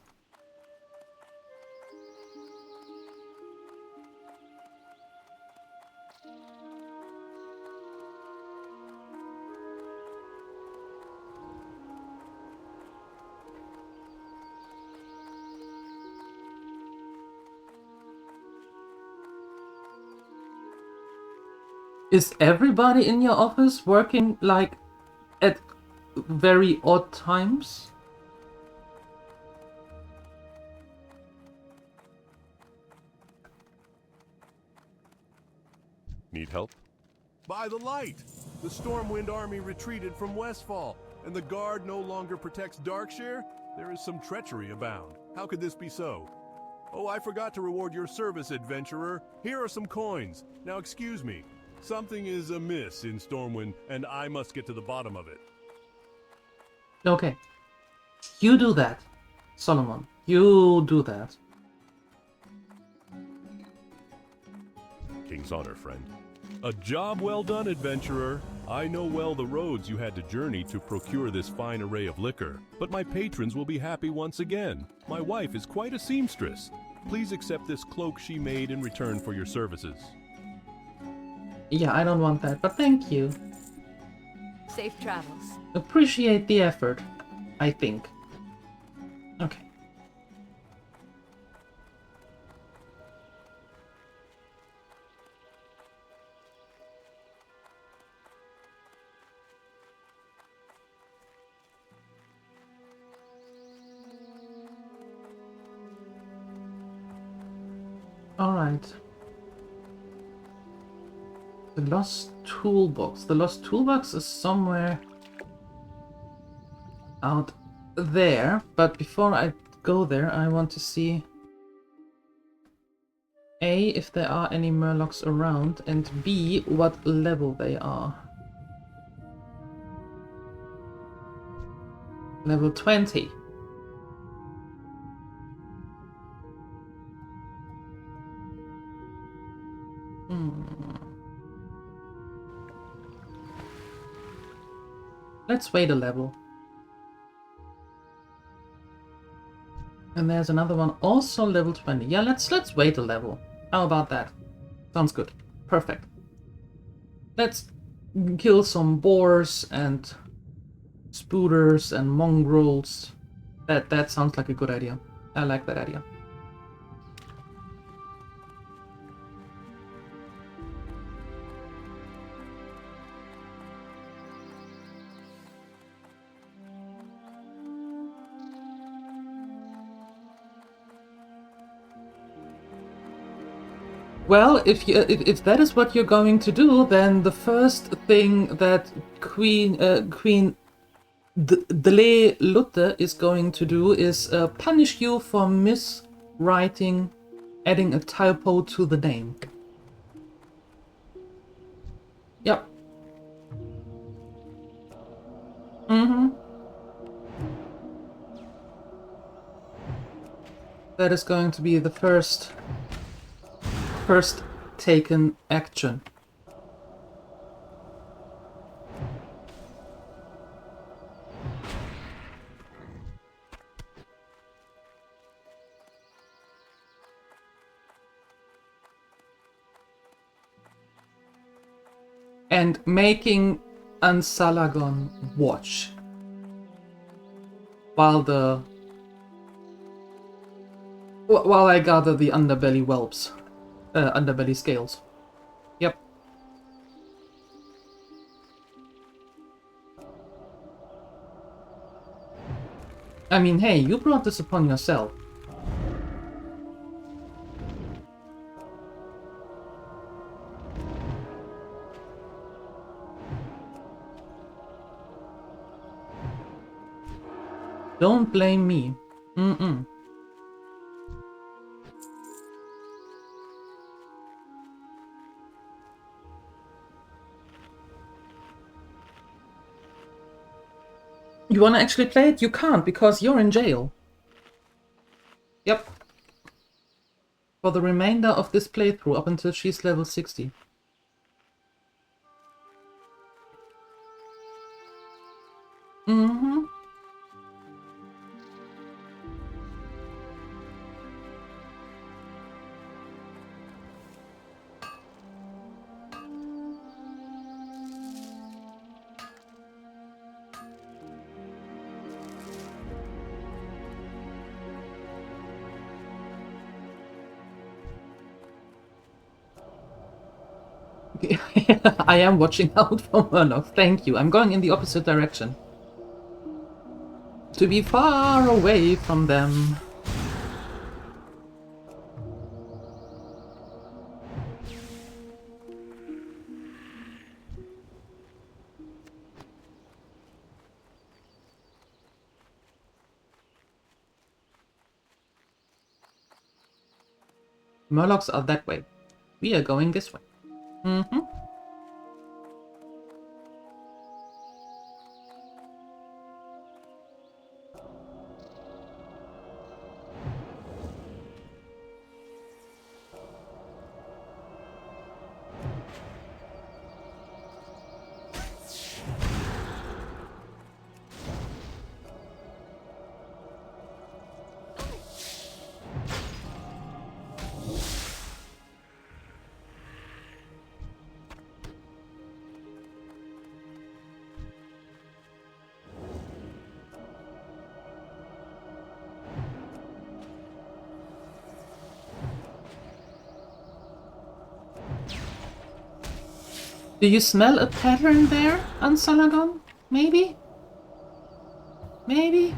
Is everybody in your office working like at very odd times? Need help? By the light! The Stormwind army retreated from Westfall, and the guard no longer protects Darkshire? There is some treachery abound. How could this be so? Oh, I forgot to reward your service, adventurer. Here are some coins. Now excuse me. Something is amiss in Stormwind, and I must get to the bottom of it. Okay. You do that, Solomon. You do that. King's honor, friend. A job well done, adventurer. I know well the roads you had to journey to procure this fine array of liquor, but my patrons will be happy once again. My wife is quite a seamstress. Please accept this cloak she made in return for your services. Yeah, I don't want that, but thank you. Safe travels. Appreciate the effort, I think. Okay. Alright. The lost toolbox. The lost toolbox is somewhere out there, but before I go there, I want to see A, if there are any murlocs around, and B, what level they are. Level 20. Let's wait a level. And there's another one also level 20. Yeah, let's wait a level. How about that? Sounds good. Perfect. Let's kill some boars and spooters and mongrels. That sounds like a good idea. I like that idea. Well, if that is what you're going to do, then the first thing that Queen DieLuette is going to do is punish you for miswriting, adding a typo to the name. Yep. That is going to be the first taken action. And making Ansalagon watch while I gather the underbelly whelps. Underbelly scales. Yep. I mean, hey, you brought this upon yourself. Don't blame me. You wanna actually play it? You can't, because you're in jail. Yep. For the remainder of this playthrough, up until she's level 60. I am watching out for Murlocs, thank you. I'm going in the opposite direction. To be far away from them. Murlocs are that way. We are going this way. Do you smell a pattern there, Ansalagon? Maybe? Maybe?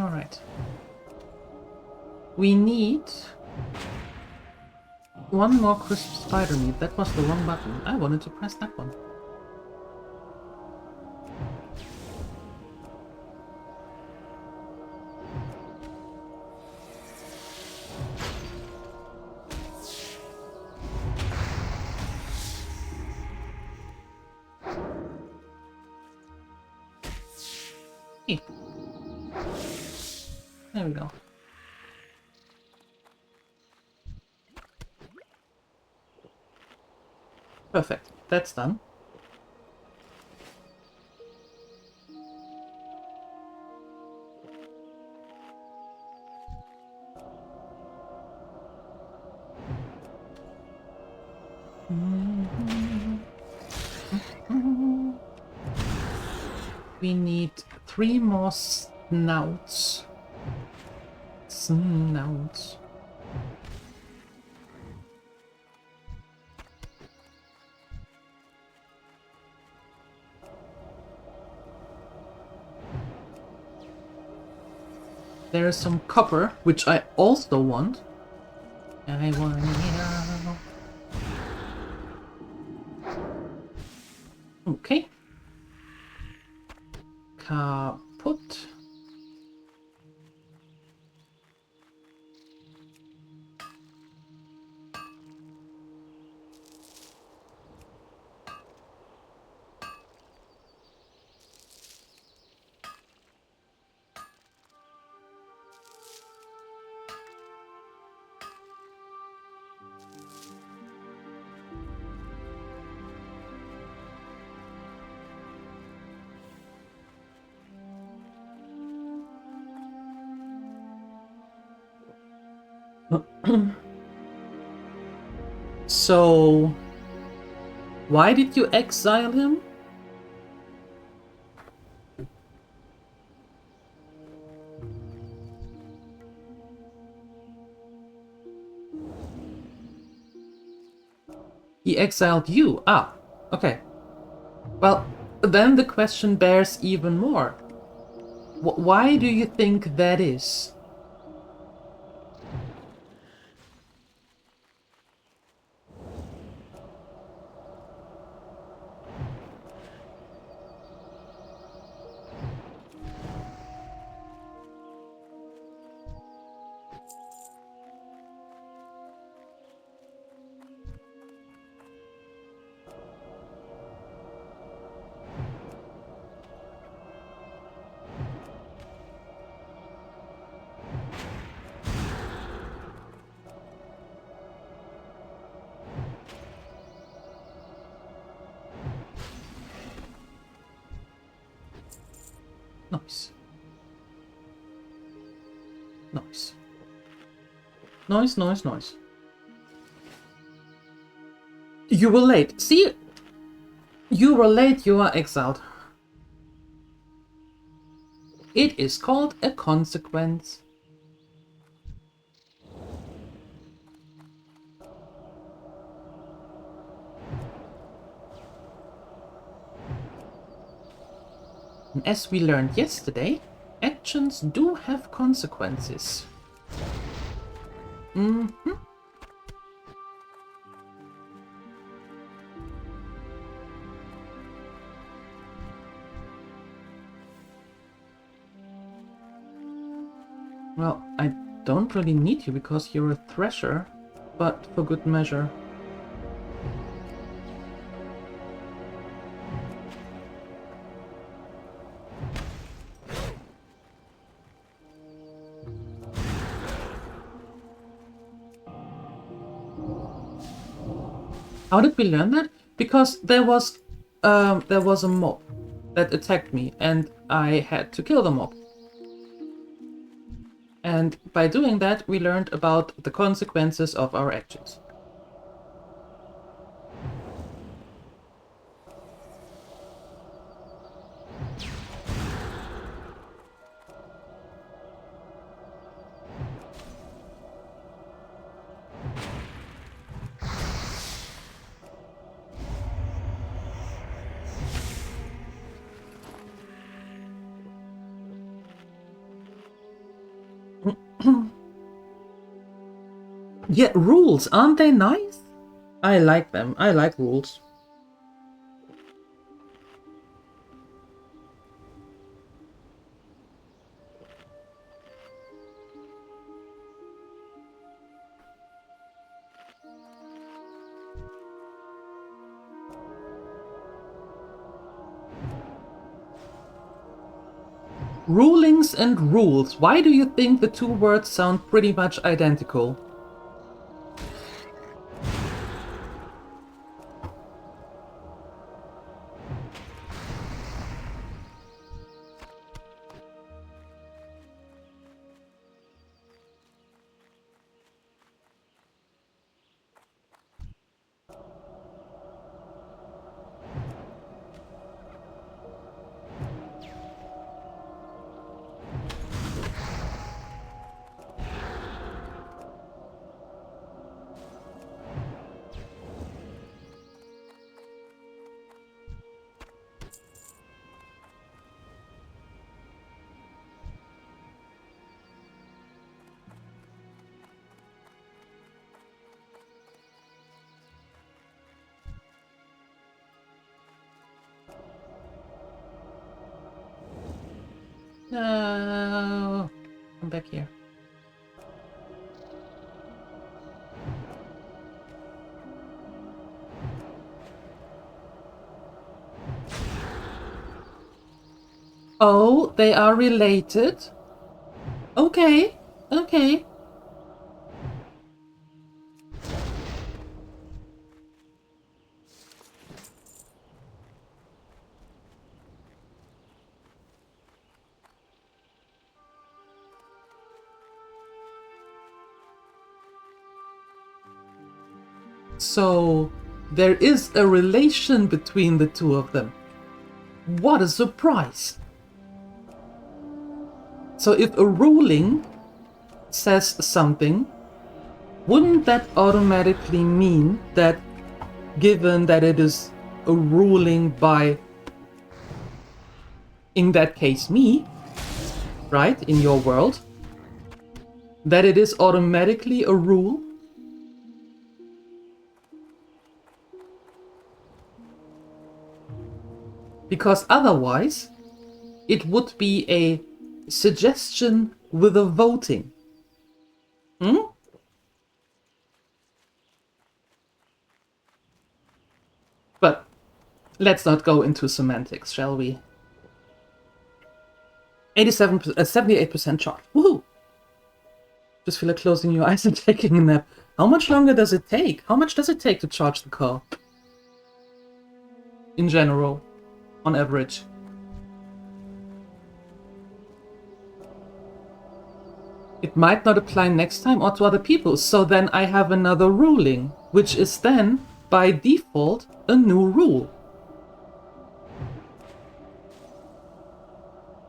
Alright. We need one more crisp spider meat. That was the wrong button. I wanted to press that one. Hey. There we go. Perfect. That's done. We need 3 more snouts. Snouts. There is some copper, which I also want. I want it. Okay. Kaput. So, why did you exile him? He exiled you. Ah, okay. Well, then the question bears even more. Why do you think that is? Nice. Nice. Nice, nice, nice. You were late. See? You were late, you are exiled. It is called a consequence. And as we learned yesterday, actions do have consequences. Mm-hmm. Well, I don't really need you because you're a thresher, but for good measure. How did we learn that? Because there was a mob that attacked me and I had to kill the mob. And by doing that, we learned about the consequences of our actions. Yeah, rules, aren't they nice? I like them. I like rules. Rulings and rules. Why do you think the two words sound pretty much identical? No, come back here. Oh, they are related? Okay, okay. So, there is a relation between the two of them. What a surprise! So if a ruling says something, wouldn't that automatically mean that, given that it is a ruling by, in that case, me, right, in your world, that it is automatically a rule? Because otherwise, it would be a suggestion with a voting. Hmm? But let's not go into semantics, shall we? 78% charge. Woohoo! Just feel like closing your eyes and taking a nap. How much longer does it take? How much does it take to charge the car? In general, on average. It might not apply next time or to other people, so then I have another ruling, which is then, by default, a new rule.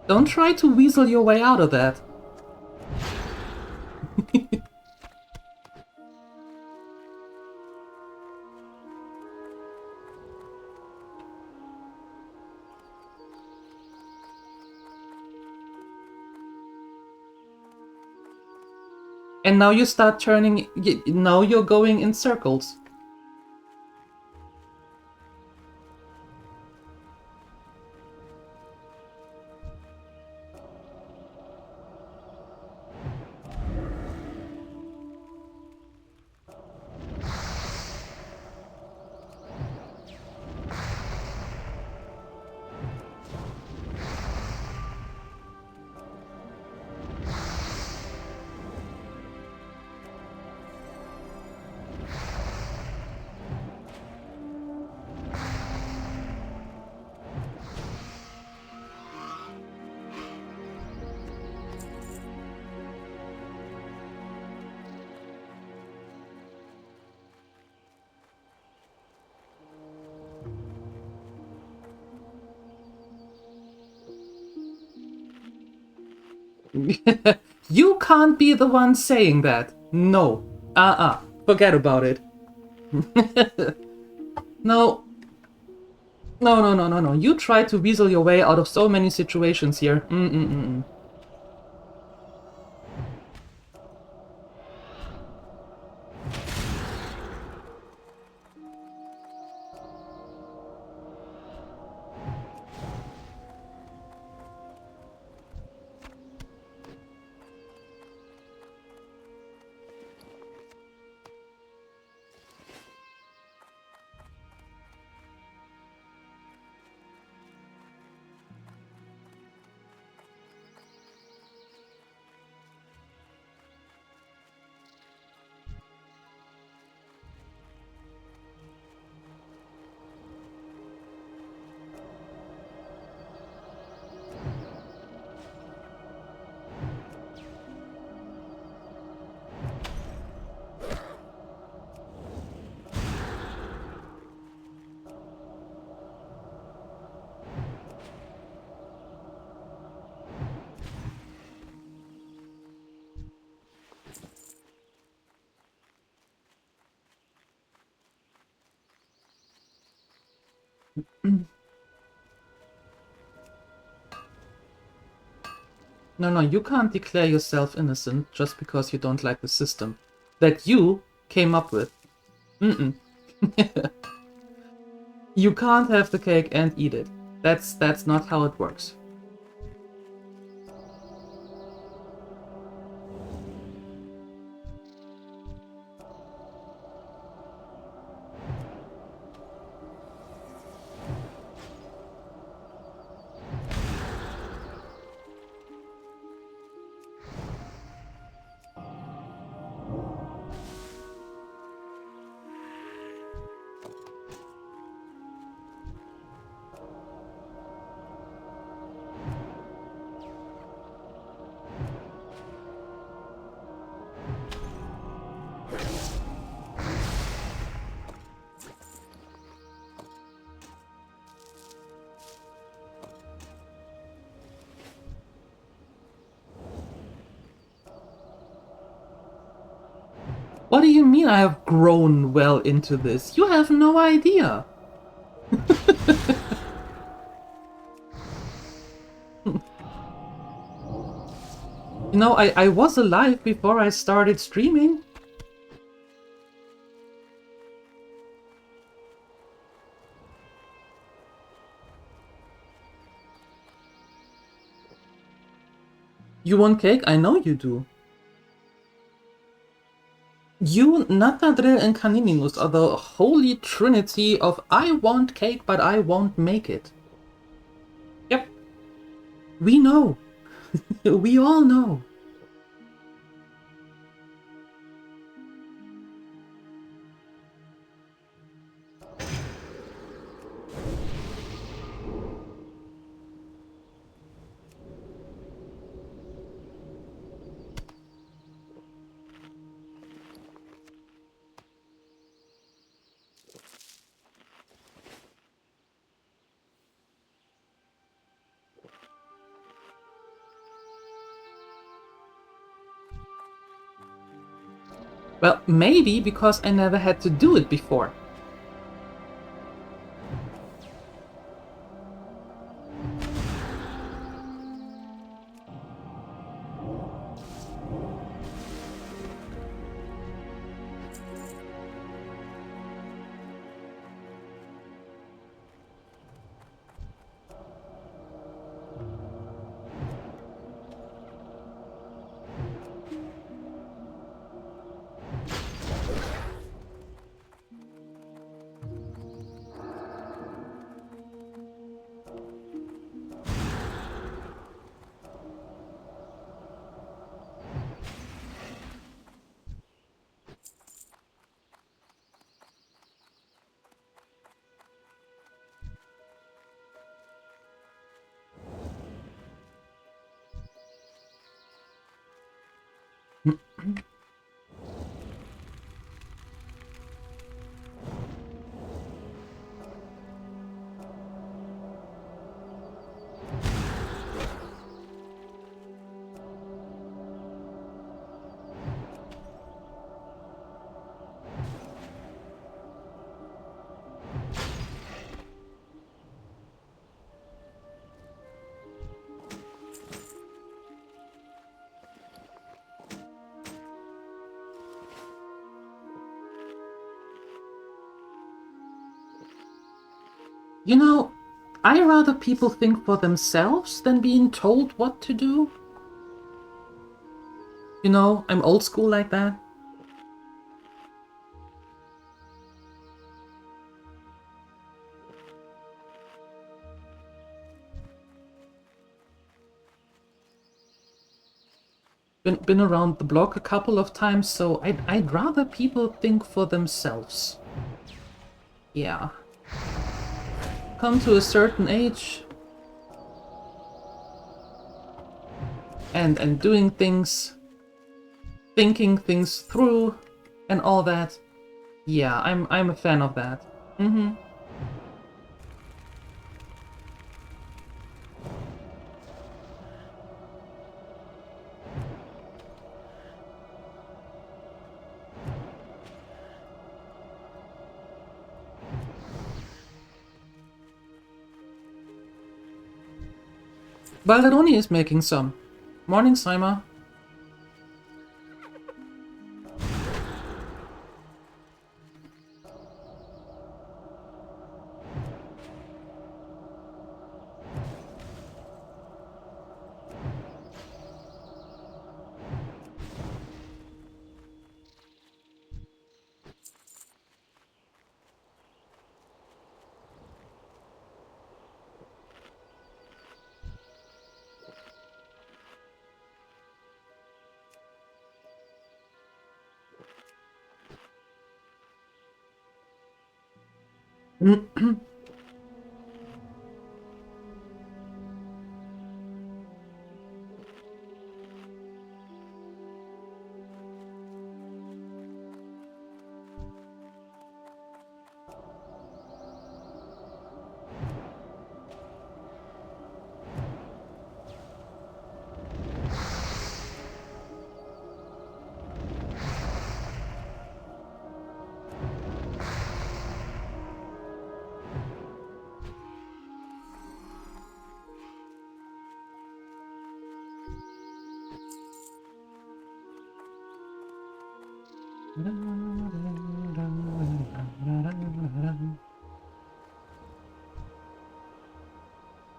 Don't try to weasel your way out of that. And now you start turning, now you're going in circles. You can't be the one saying that. No. Forget about it. No. No. You try to weasel your way out of so many situations here. No, you can't declare yourself innocent just because you don't like the system that you came up with. Mm-mm. You can't have the cake and eat it. That's not how it works. What do you mean I have grown well into this? You have no idea. You know, I was alive before I started streaming. You want cake? I know you do. You, Natadrill, and Canininus are the holy trinity of I want cake, but I won't make it. Yep. We know. We all know. Well, maybe because I never had to do it before. You know, I rather people think for themselves than being told what to do. You know, I'm old school like that. Been around the block a couple of times, so I'd rather people think for themselves. Yeah. Come to a certain age and doing things, thinking things through and all that. Yeah, I'm a fan of that. Mm-hmm. Balderoni is making some. Morning, Saima.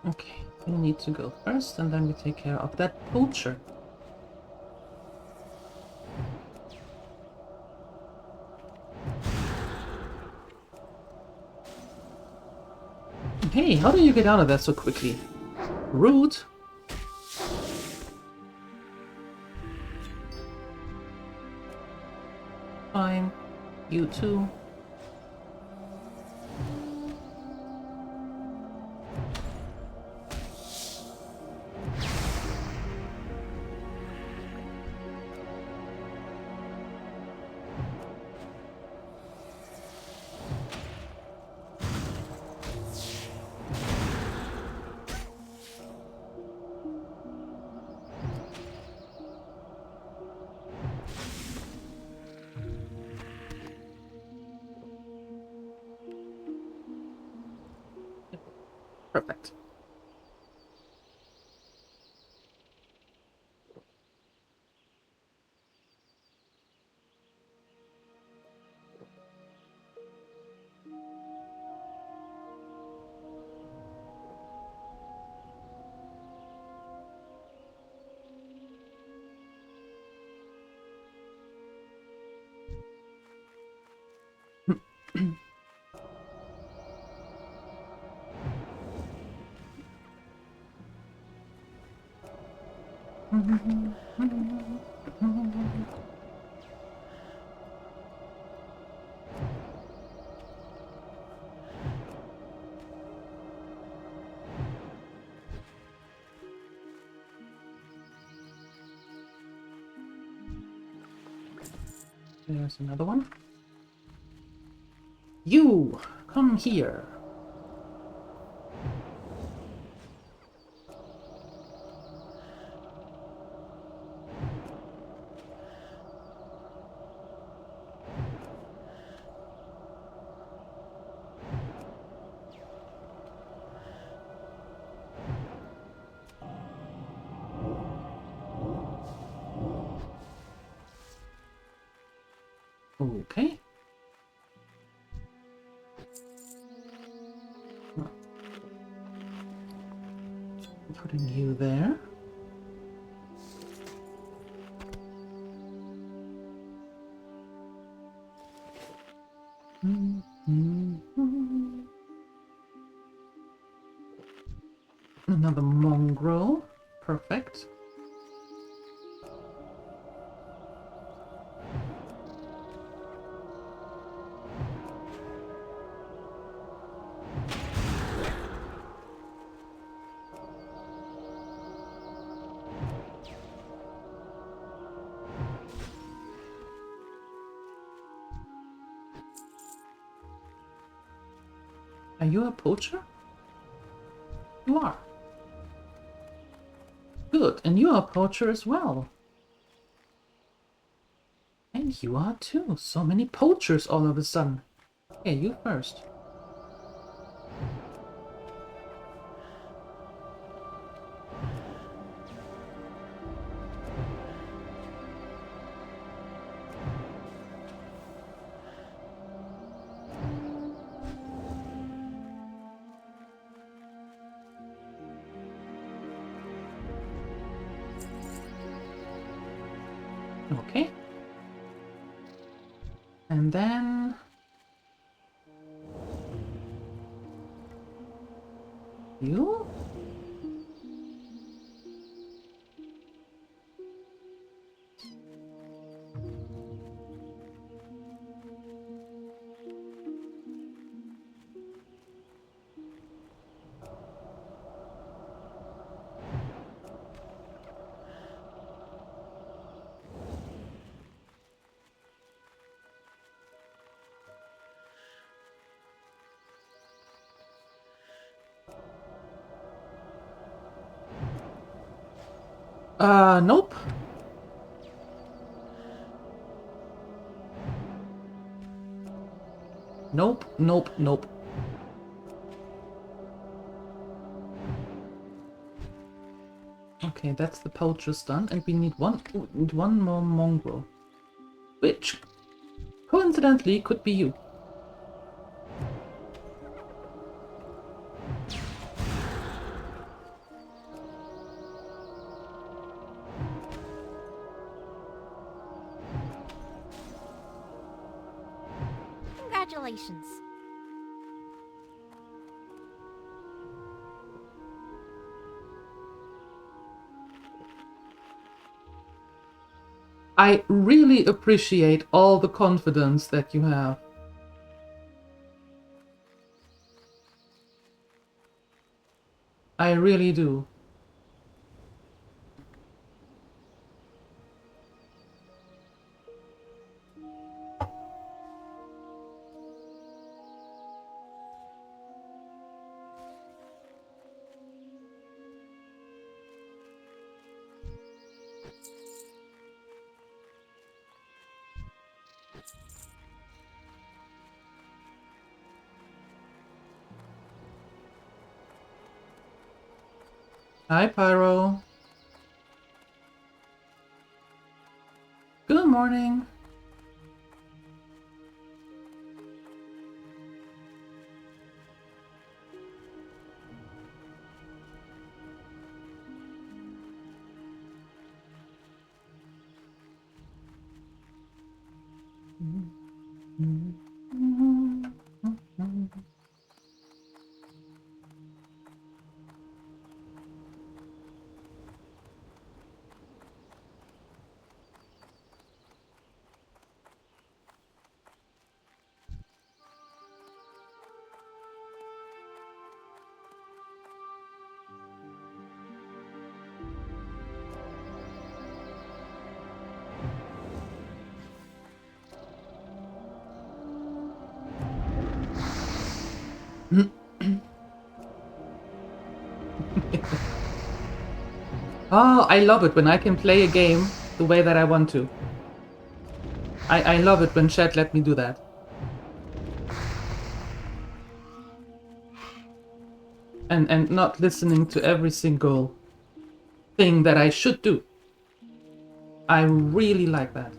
Okay, we need to go first, and then we take care of that poacher. Hey, how do you get out of that so quickly? Rude. Fine. You too. Perfect. There's another one. You! Come here. Okay. Putting you there. Another mongrel. Perfect. Are you a poacher? You are. Good, and you are a poacher as well. And you are too. So many poachers all of a sudden. Okay, you first. Okay. And then... you? Nope. Nope, nope, nope. Okay, that's the poacher's done, and we need one more mongrel. Which, coincidentally, could be you. Congratulations. I really appreciate all the confidence that you have. I really do. Hi, Pyro. Good morning. Oh, I love it when I can play a game the way that I want to. I love it when chat let me do that. And not listening to every single thing that I should do. I really like that.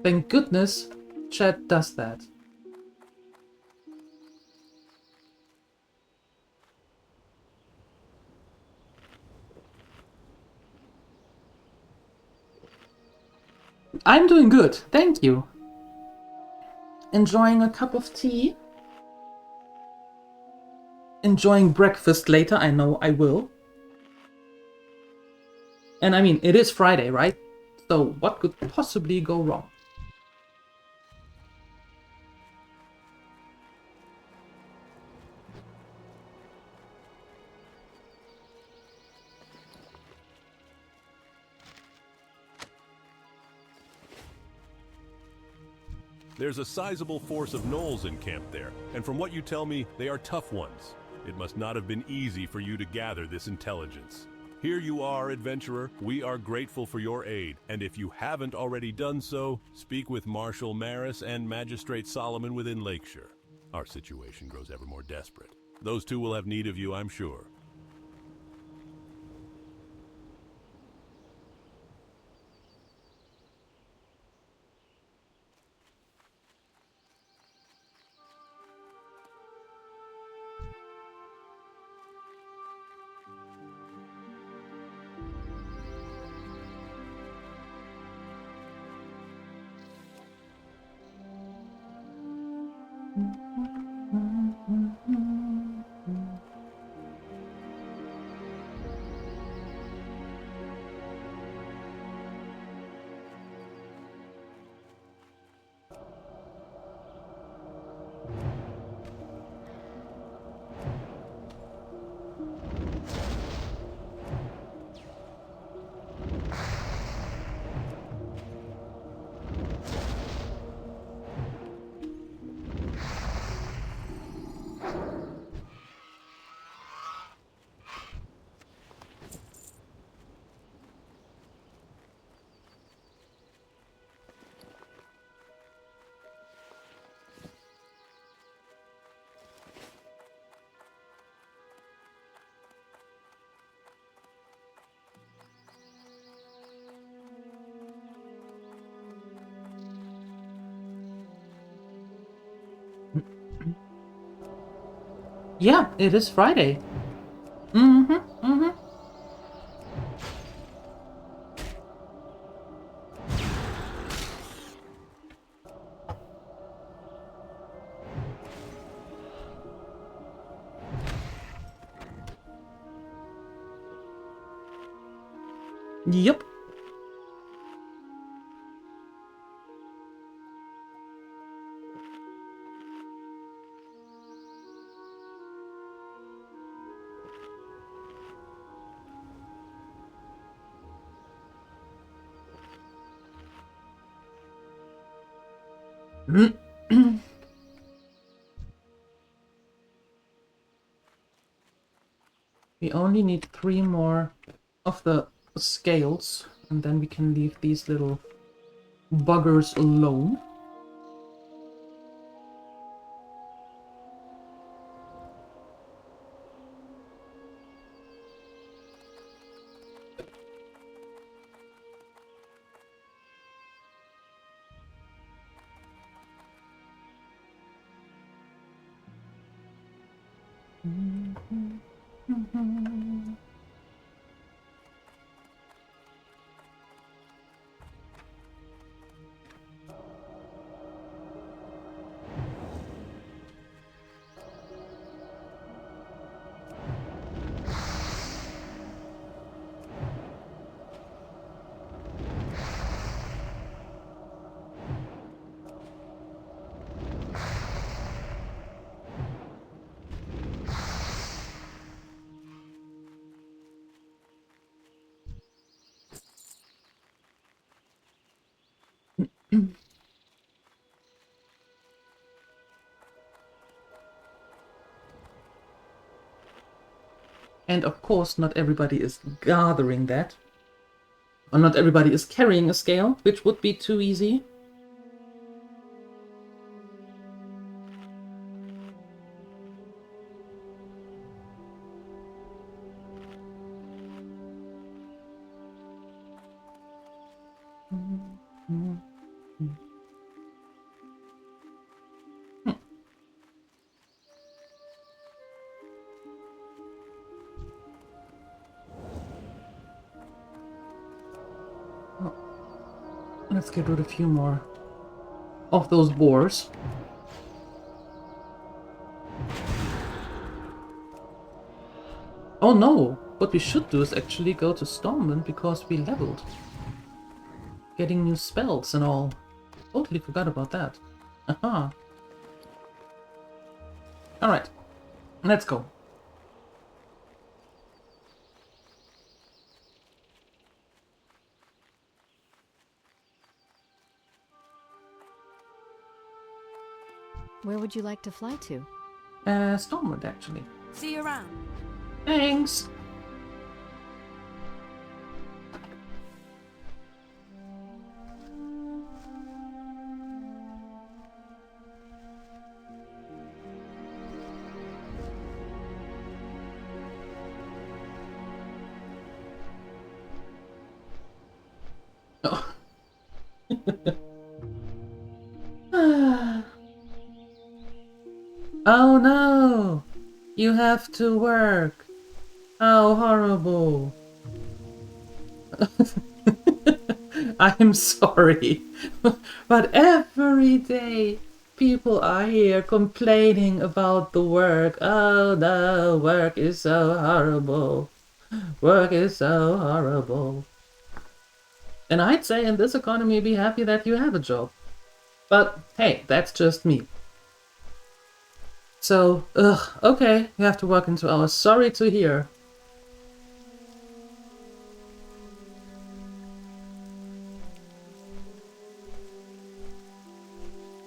Thank goodness chat does that. I'm doing good, thank you. Enjoying a cup of tea. Enjoying breakfast later, I know I will. And I mean, it is Friday, right? So what could possibly go wrong? There's a sizable force of gnolls in camp there, and from what you tell me, they are tough ones. It must not have been easy for you to gather this intelligence. Here you are, adventurer. We are grateful for your aid, and if you haven't already done so, speak with Marshal Maris and Magistrate Solomon within Lakeshire. Our situation grows ever more desperate. Those two will have need of you, I'm sure. Yeah, it is Friday. Mm-hmm, mm-hmm. Yep. We only need 3 more of the scales, and then we can leave these little buggers alone. And of course, not everybody is gathering that. Or not everybody is carrying a scale, which would be too easy. Let's get rid of a few more of those boars. Oh no! What we should do is actually go to Stormwind because we leveled. Getting new spells and all. Totally forgot about that. Aha. Alright. Let's go. Where would you like to fly to? Stormwind, actually. See you around. Thanks! Oh. Oh no! You have to work! How horrible! I'm sorry, but every day people are here complaining about the work. Oh no, work is so horrible. Work is so horrible. And I'd say in this economy be happy that you have a job. But hey, that's just me. So, okay, you have to work into hours. Sorry to hear.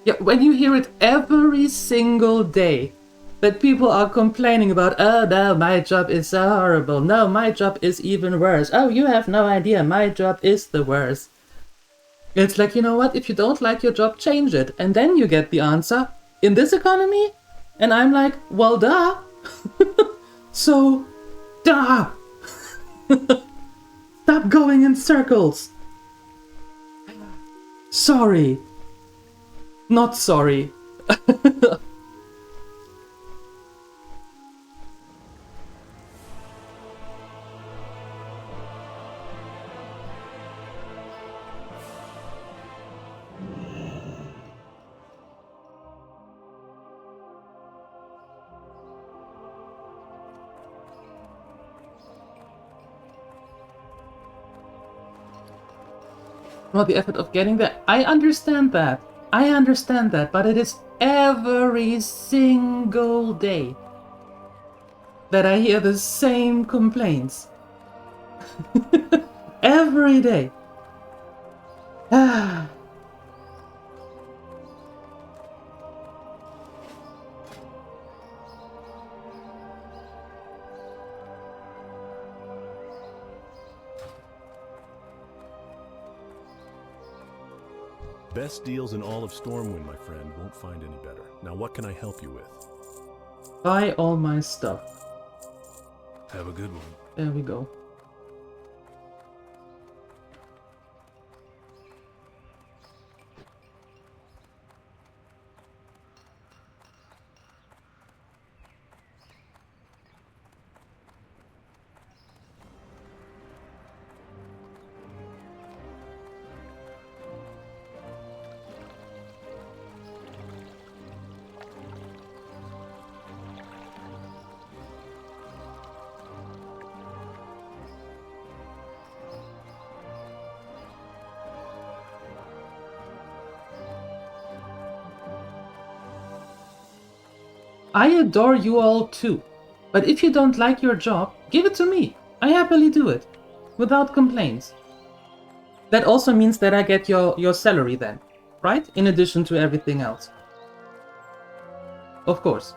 Yeah, when you hear it every single day, that people are complaining about, oh no, my job is so horrible. No, my job is even worse. Oh, you have no idea, my job is the worst. It's like, you know what, if you don't like your job, change it. And then you get the answer, in this economy? And I'm like, well, duh. So, duh. Stop going in circles. Sorry. Not sorry. Well, the effort of getting there. I understand that. I understand that, but it is every single day that I hear the same complaints. Every day. Ah. Best deals in all of Stormwind, my friend. Won't find any better. Now, what can I help you with? Buy all my stuff. Have a good one. There we go. I adore you all too, but if you don't like your job, give it to me. I happily do it, without complaints. That also means that I get your salary then, right? In addition to everything else. Of course.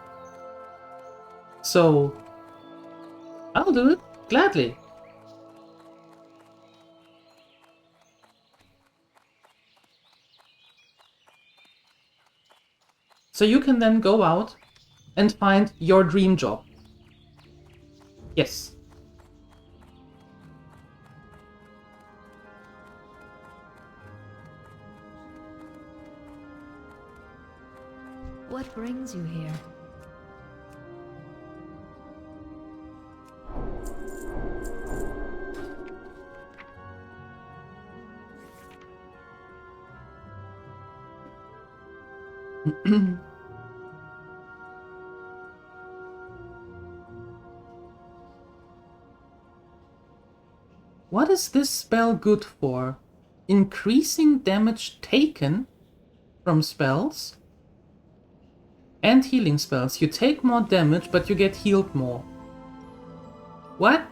So, I'll do it, gladly. So you can then go out and find your dream job. Yes. What brings you here? What is this spell good for? Increasing damage taken from spells and healing spells. You take more damage, but you get healed more. What?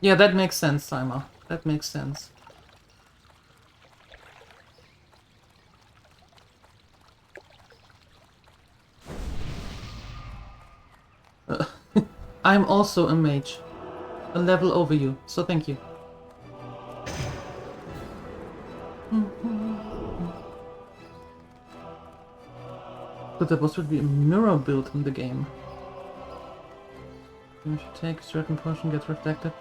Yeah, that makes sense, Saima. That makes sense. I'm also a mage. A level over you, so thank you. But there was would be a mirror built in the game. You should take a certain portion, gets reflected.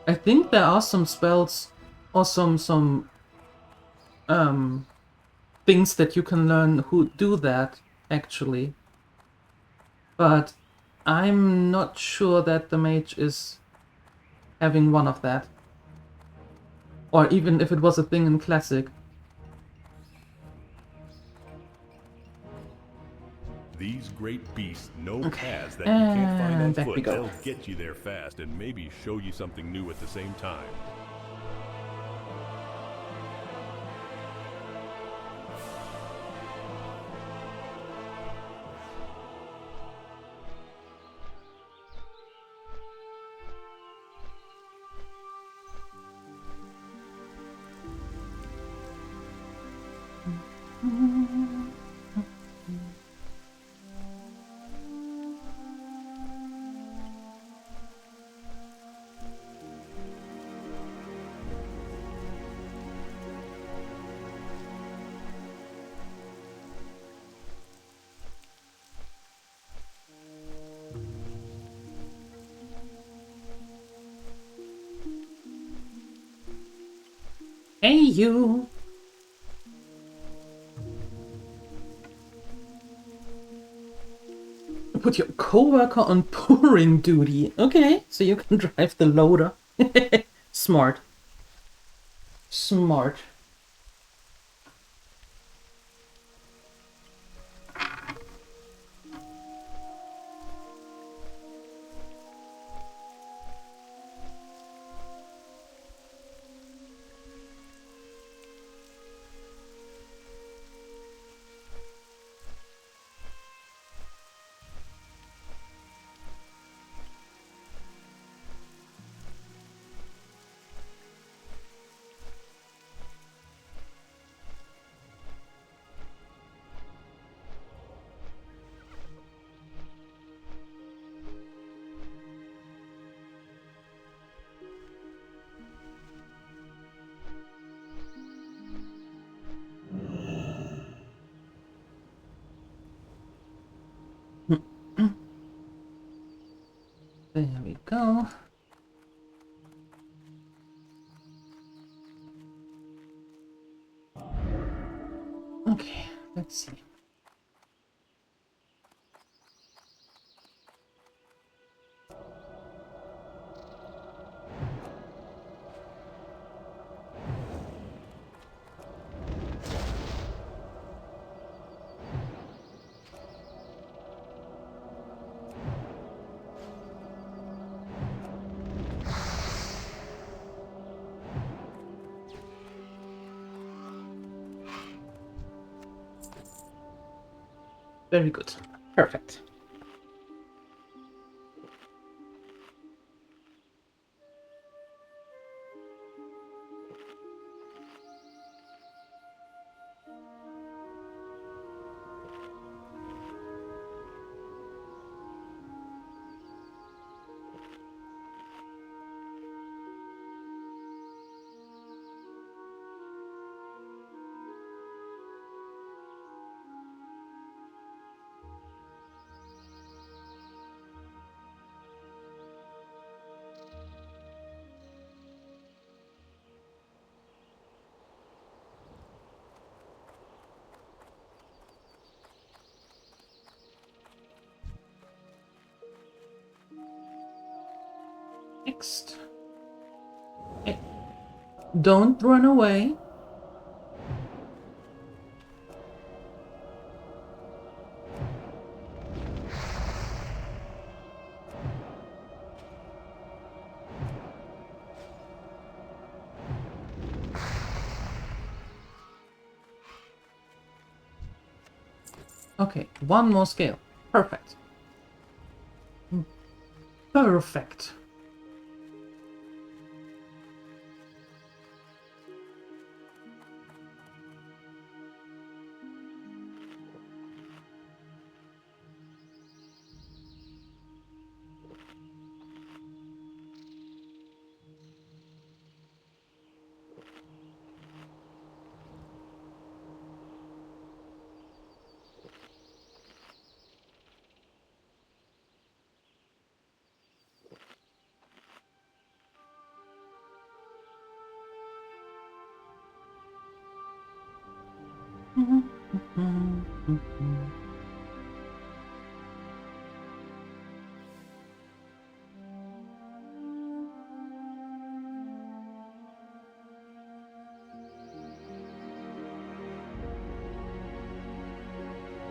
I think there are some spells or some things that you can learn who do that actually. But I'm not sure that the mage is having one of that. Or even if it was a thing in Classic. These great beasts know paths that you can't find on back we foot. go. They'll get you there fast and maybe show you something new at the same time. Hey, you! Put your co-worker on pouring duty. Okay, so you can drive the loader. Smart. Smart. There we go. Okay, let's see. Very good. Perfect. Next. Hey, don't run away. Okay, one more scale. Perfect. Perfect.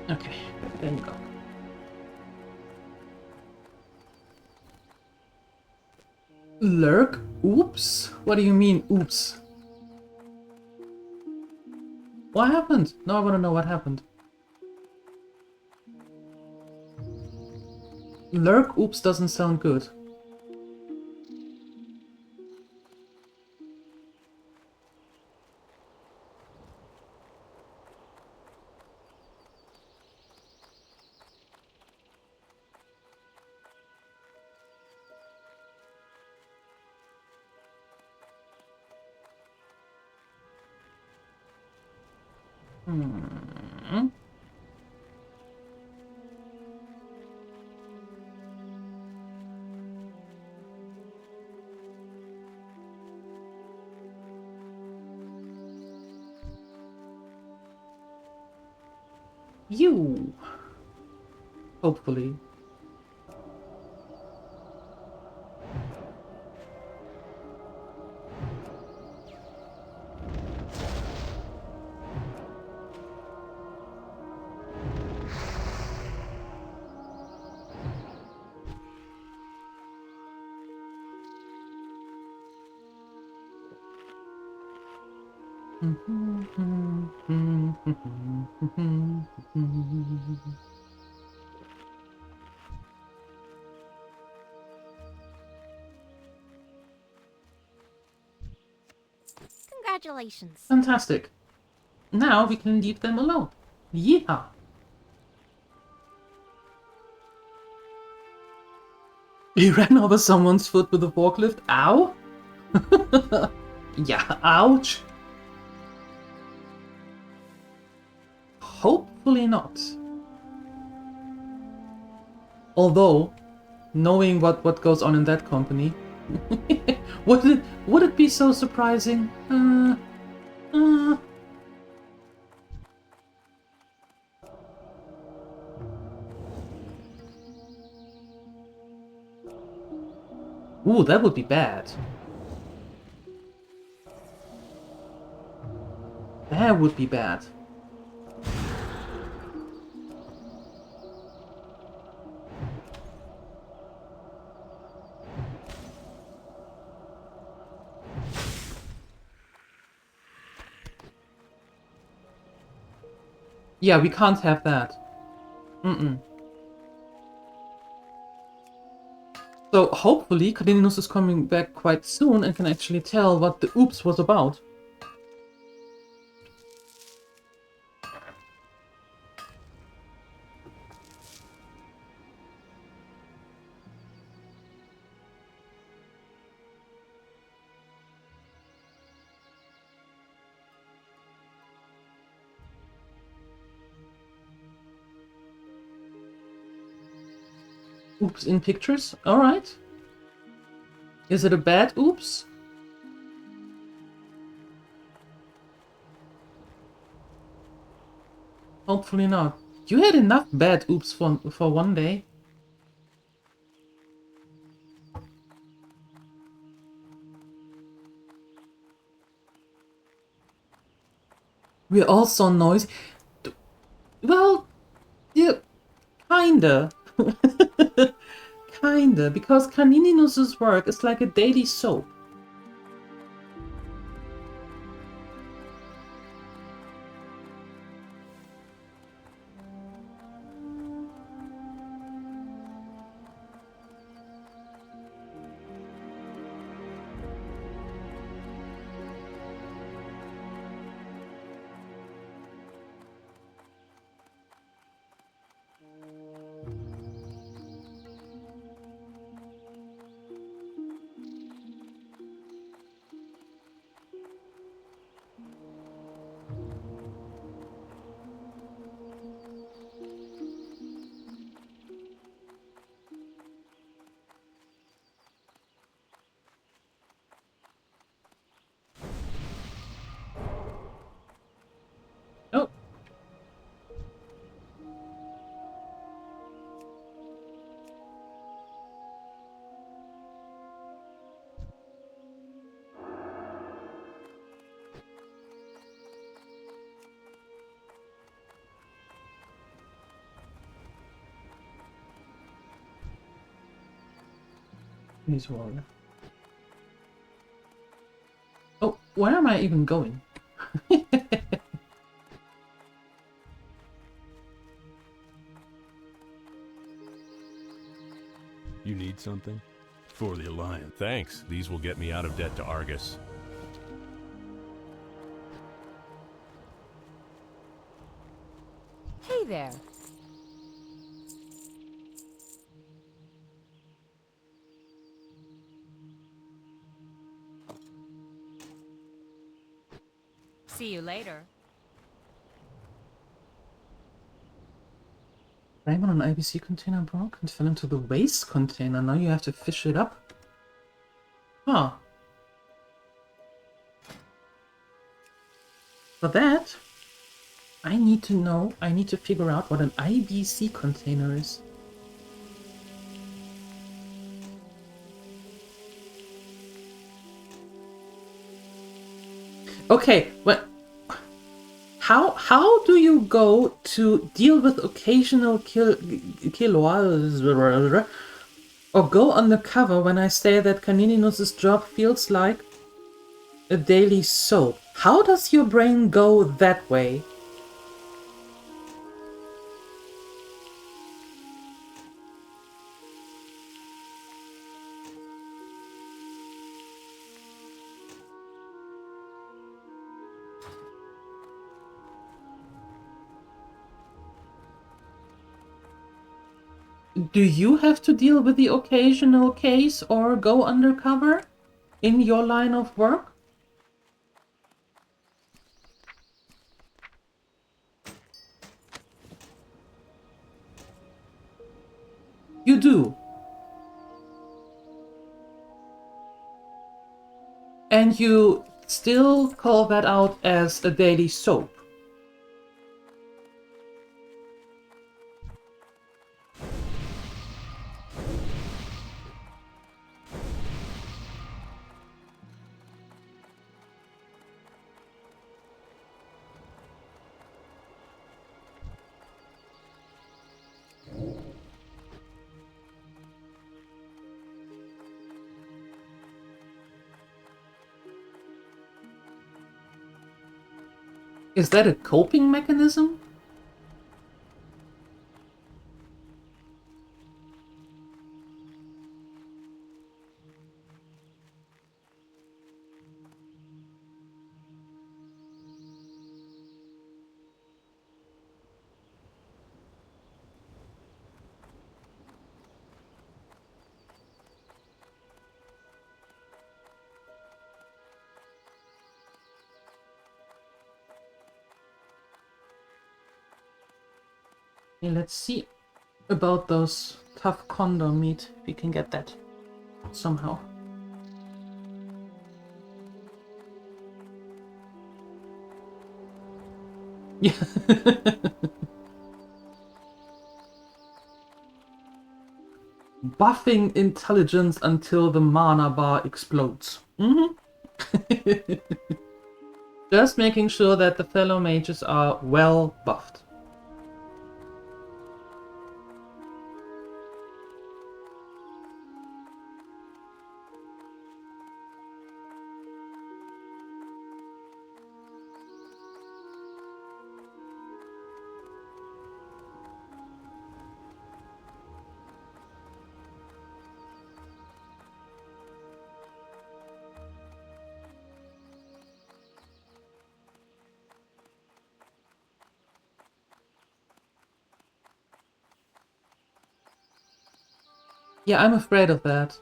Okay, there you go. Lurk? Oops? What do you mean, oops? What happened? Now I want to know what happened. Lurk? Oops doesn't sound good. Hmm. you. Hopefully. Congratulations. Fantastic. Now we can leave them alone. Yeehaw. He ran over someone's foot with a forklift. Ow. Yeah, ouch. Hopefully not. Although, knowing what goes on in that company, would it be so surprising? Ooh, that would be bad. That would be bad. Yeah, we can't have that. So hopefully Cadinus is coming back quite soon and can actually tell what the oops was about. Oops in pictures? Alright. Is it a bad oops? Hopefully not. You had enough bad oops for one day. We're all so noisy. Well, yeah, kinda. Kinda, because Canininus's work is like a daily soap. Oh. Please warrior. Oh, where am I even going? You need something? For the Alliance. Thanks. These will get me out of debt to Argus. Hey there. See you later. Raymond, an IBC container broke and fell into the waste container. Now you have to fish it up. Huh. For that, I need to know, I need to figure out what an IBC container is. Okay, well, how do you go to deal with occasional kills or go undercover when I say that Canininus's job feels like a daily soap? How does your brain go that way? Do you have to deal with the occasional case or go undercover in your line of work? You do. And you still call that out as a daily soap. Is that a coping mechanism? Okay, let's see about those tough condor meat, if we can get that somehow. Yeah. Buffing intelligence until the mana bar explodes. Just making sure that the fellow mages are well buffed. Yeah, I'm afraid of that.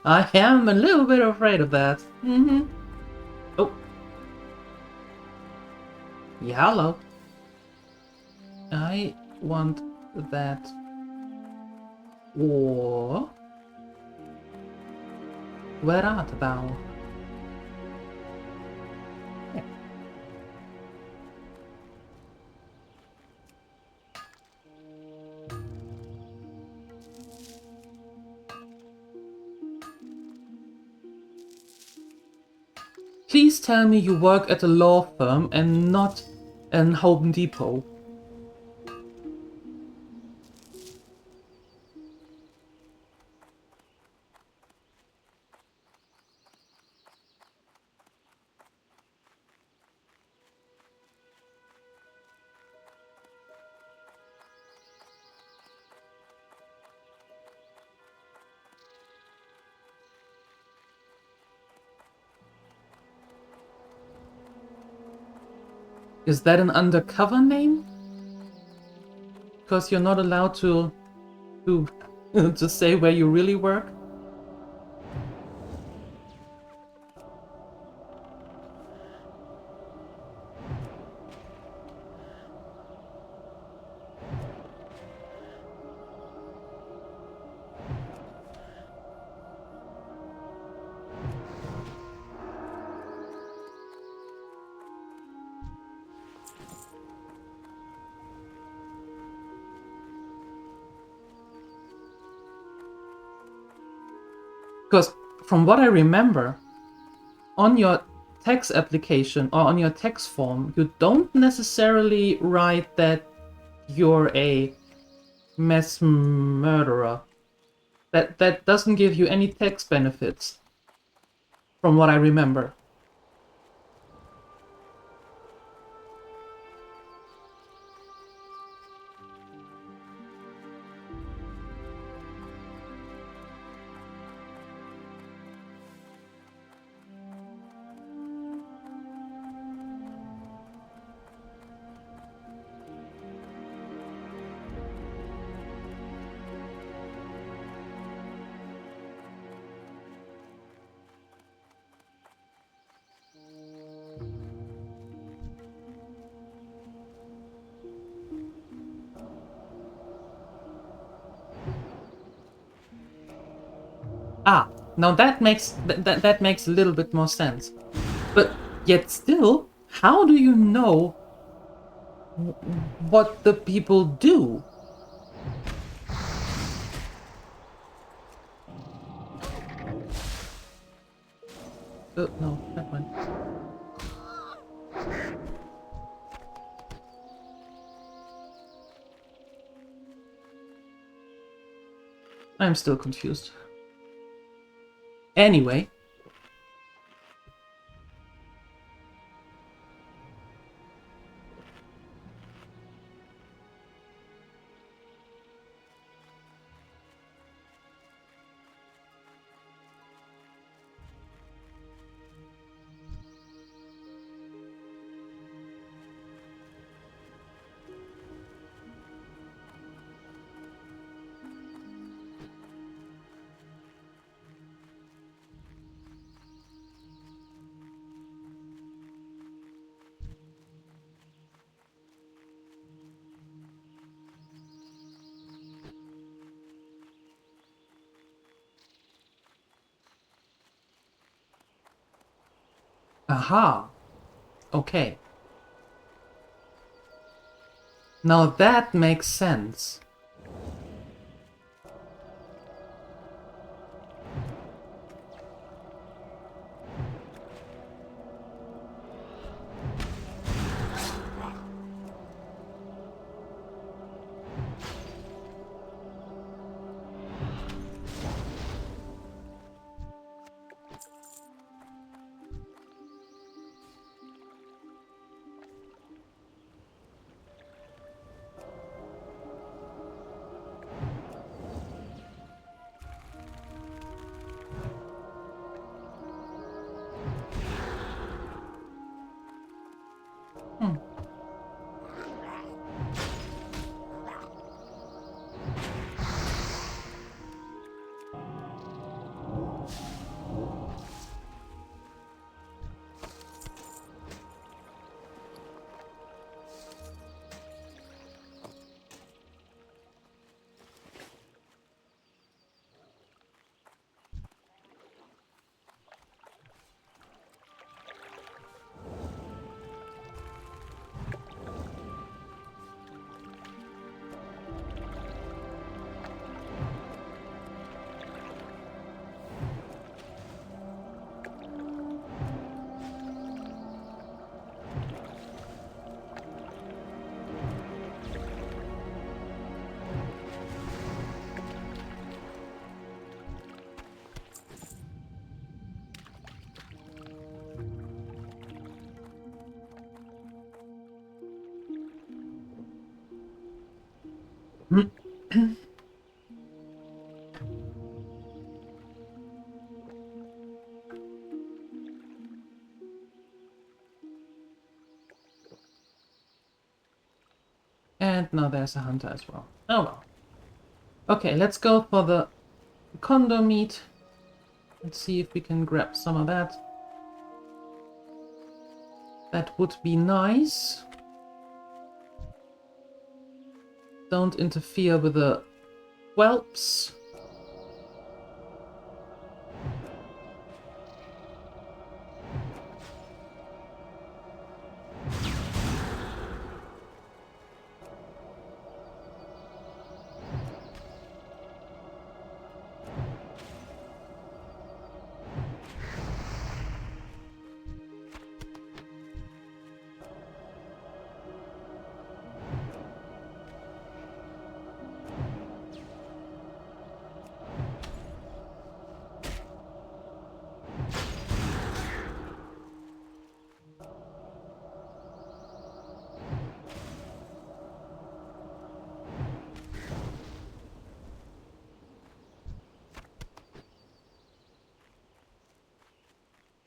I am a little bit afraid of that. Oh. Yeah, hello. I want that. Or... where art thou? Yeah. Please tell me you work at a law firm and not an Home Depot. Is that an undercover name? Because you're not allowed to to say where you really work? Because from what I remember, on your text application or on your text form, you don't necessarily write that you're a mass murderer. That doesn't give you any tax benefits, from what I remember. Ah, now that makes that makes a little bit more sense. But yet still, how do you know what the people do? Oh, no, that one. I'm still confused. Anyway. Aha. Okay. Now that makes sense. And now there's a hunter as well. Oh well. Okay, let's go for the condor meat. Let's see if we can grab some of that. That would be nice. Don't interfere with the whelps.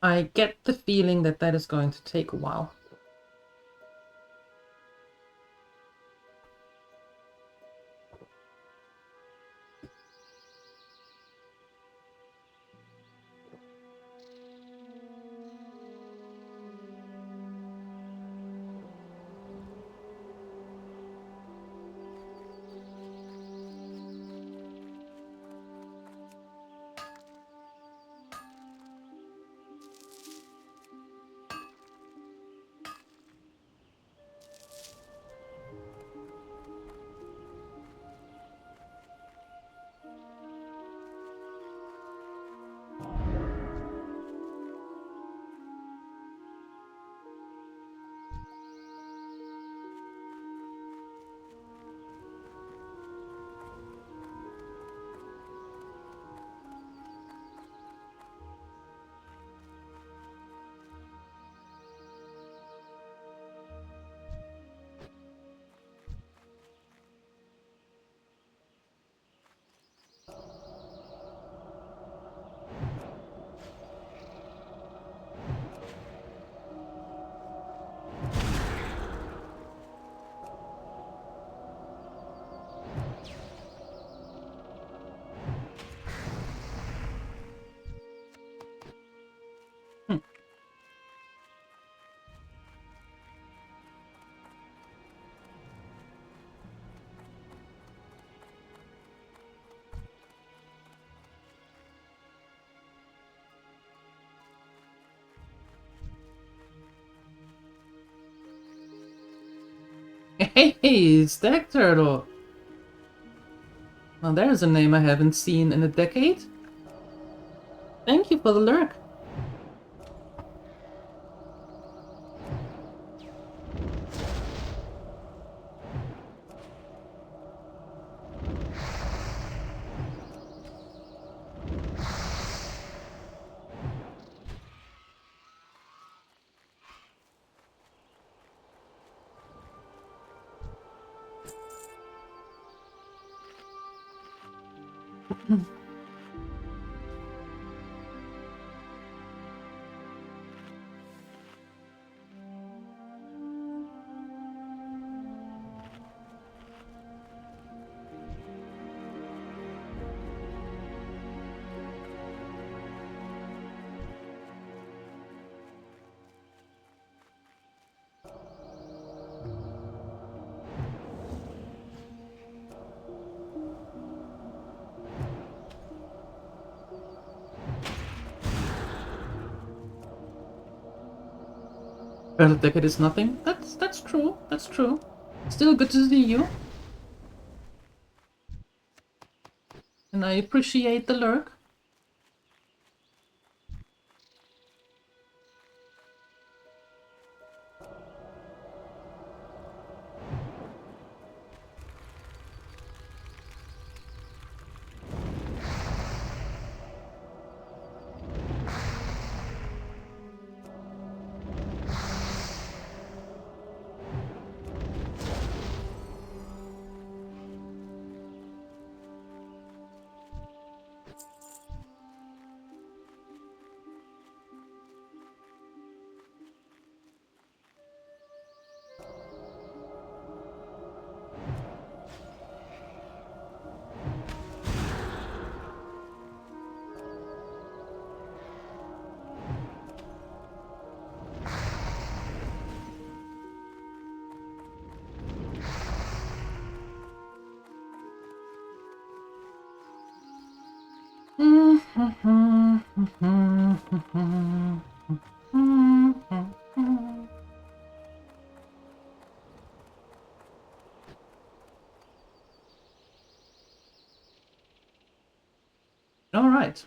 I get the feeling that that is going to take a while. Hey, Stack Turtle! Well, there's a name I haven't seen in a decade. Thank you for the lurk. Well, decade is nothing. That's true. That's true. Still good to see you. And I appreciate the lurk. All right.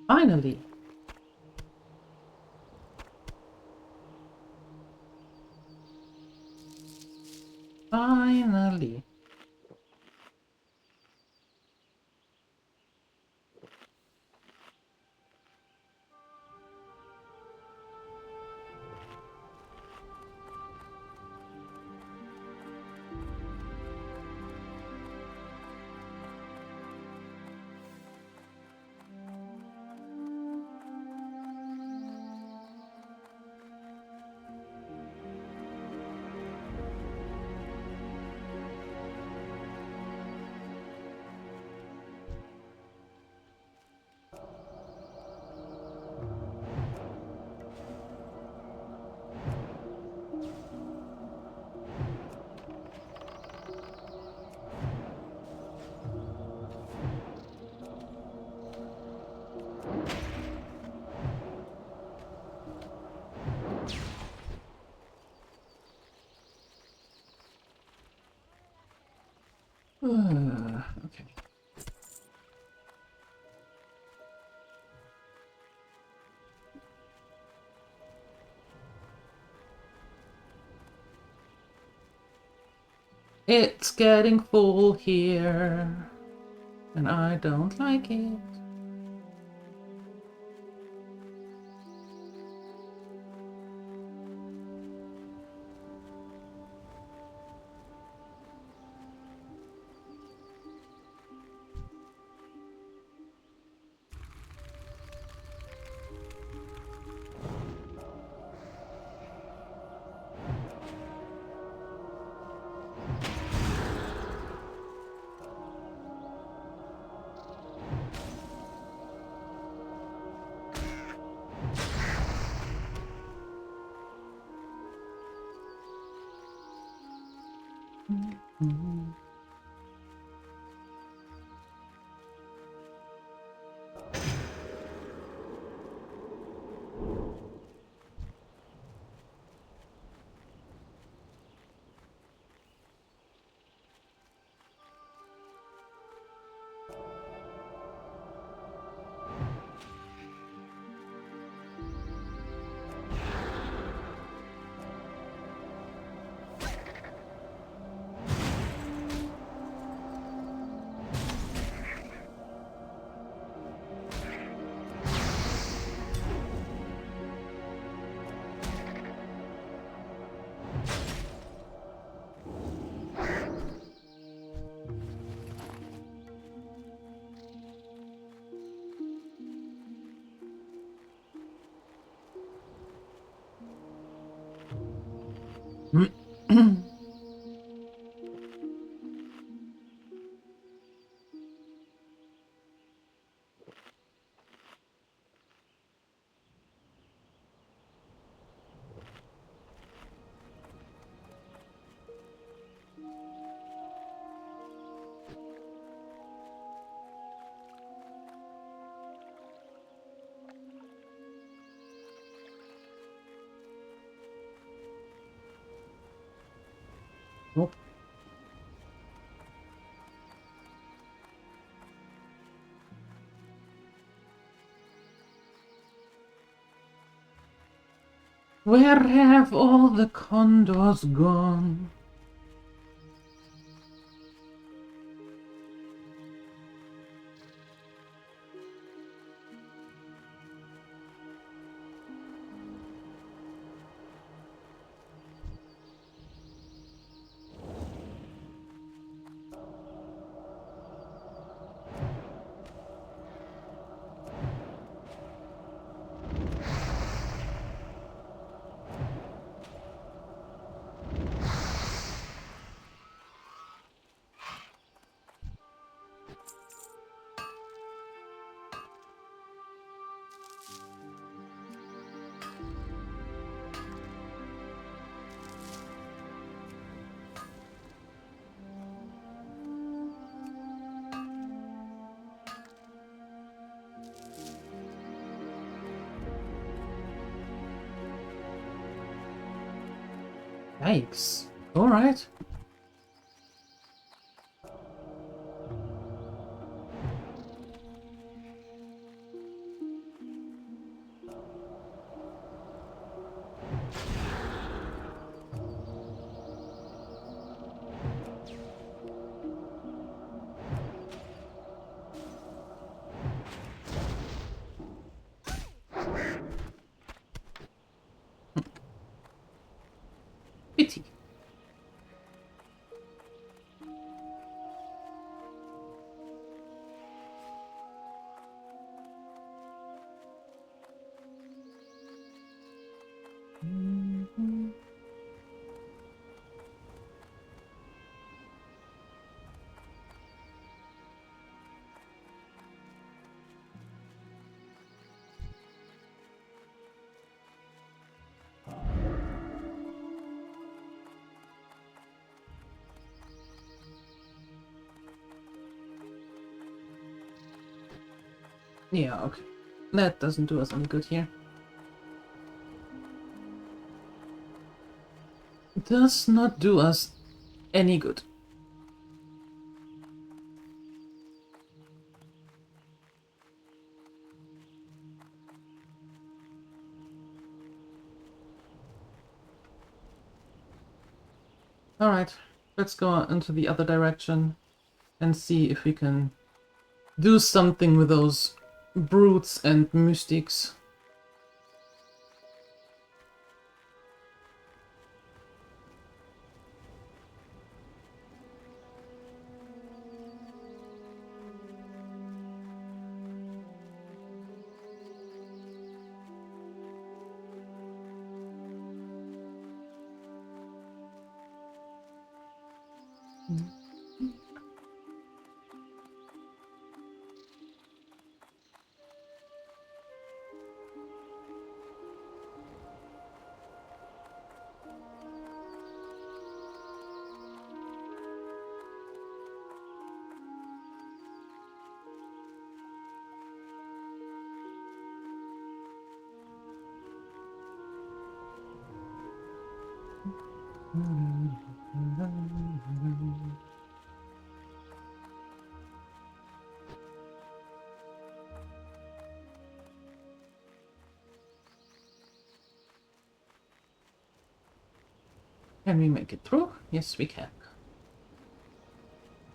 Finally. Finally. Okay. It's getting full here, and I don't like it. Nope. Where have all the condors gone? Yikes. Alright. Yeah, okay. That doesn't do us any good here. Does not do us any good. Alright, let's go into the other direction and see if we can do something with those brutes and mystics. Can we make it through? Yes, we can.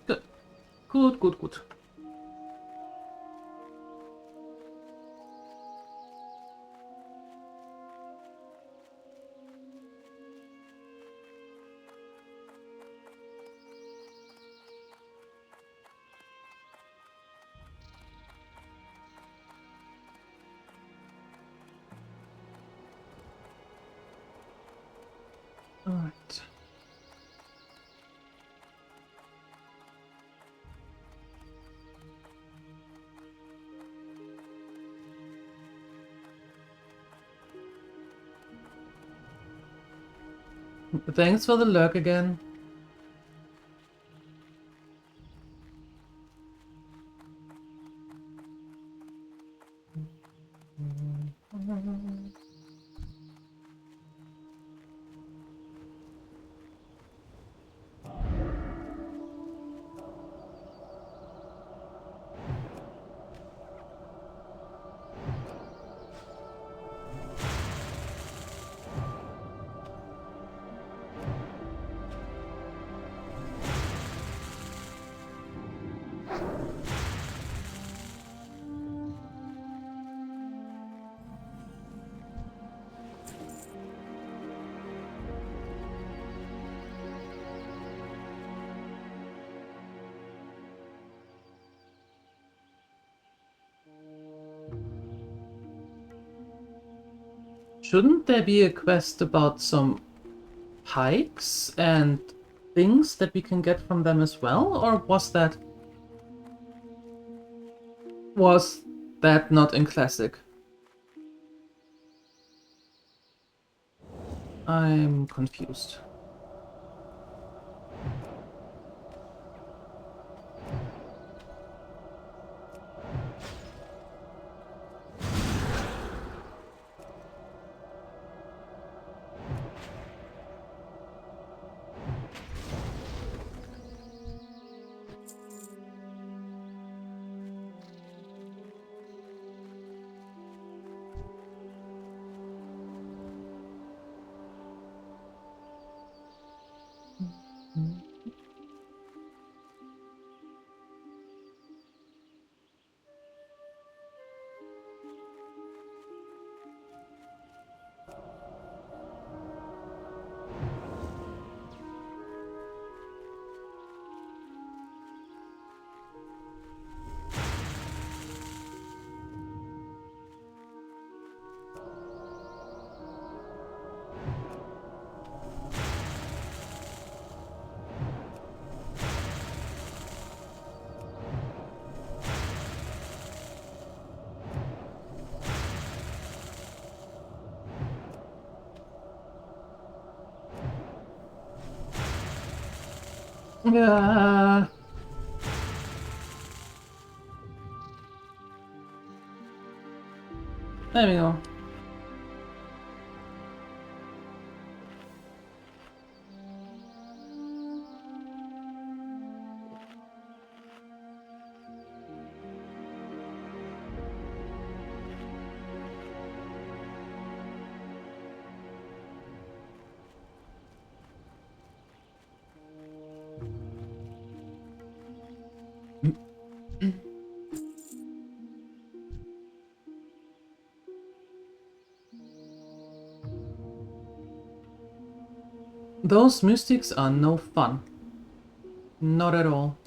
Good. Good, good, good. All right. Thanks for the lurk again. Shouldn't there be a quest about some pikes and things that we can get from them as well? Or was that not in Classic? I'm confused. There we go. Those mystics are no fun. Not at all.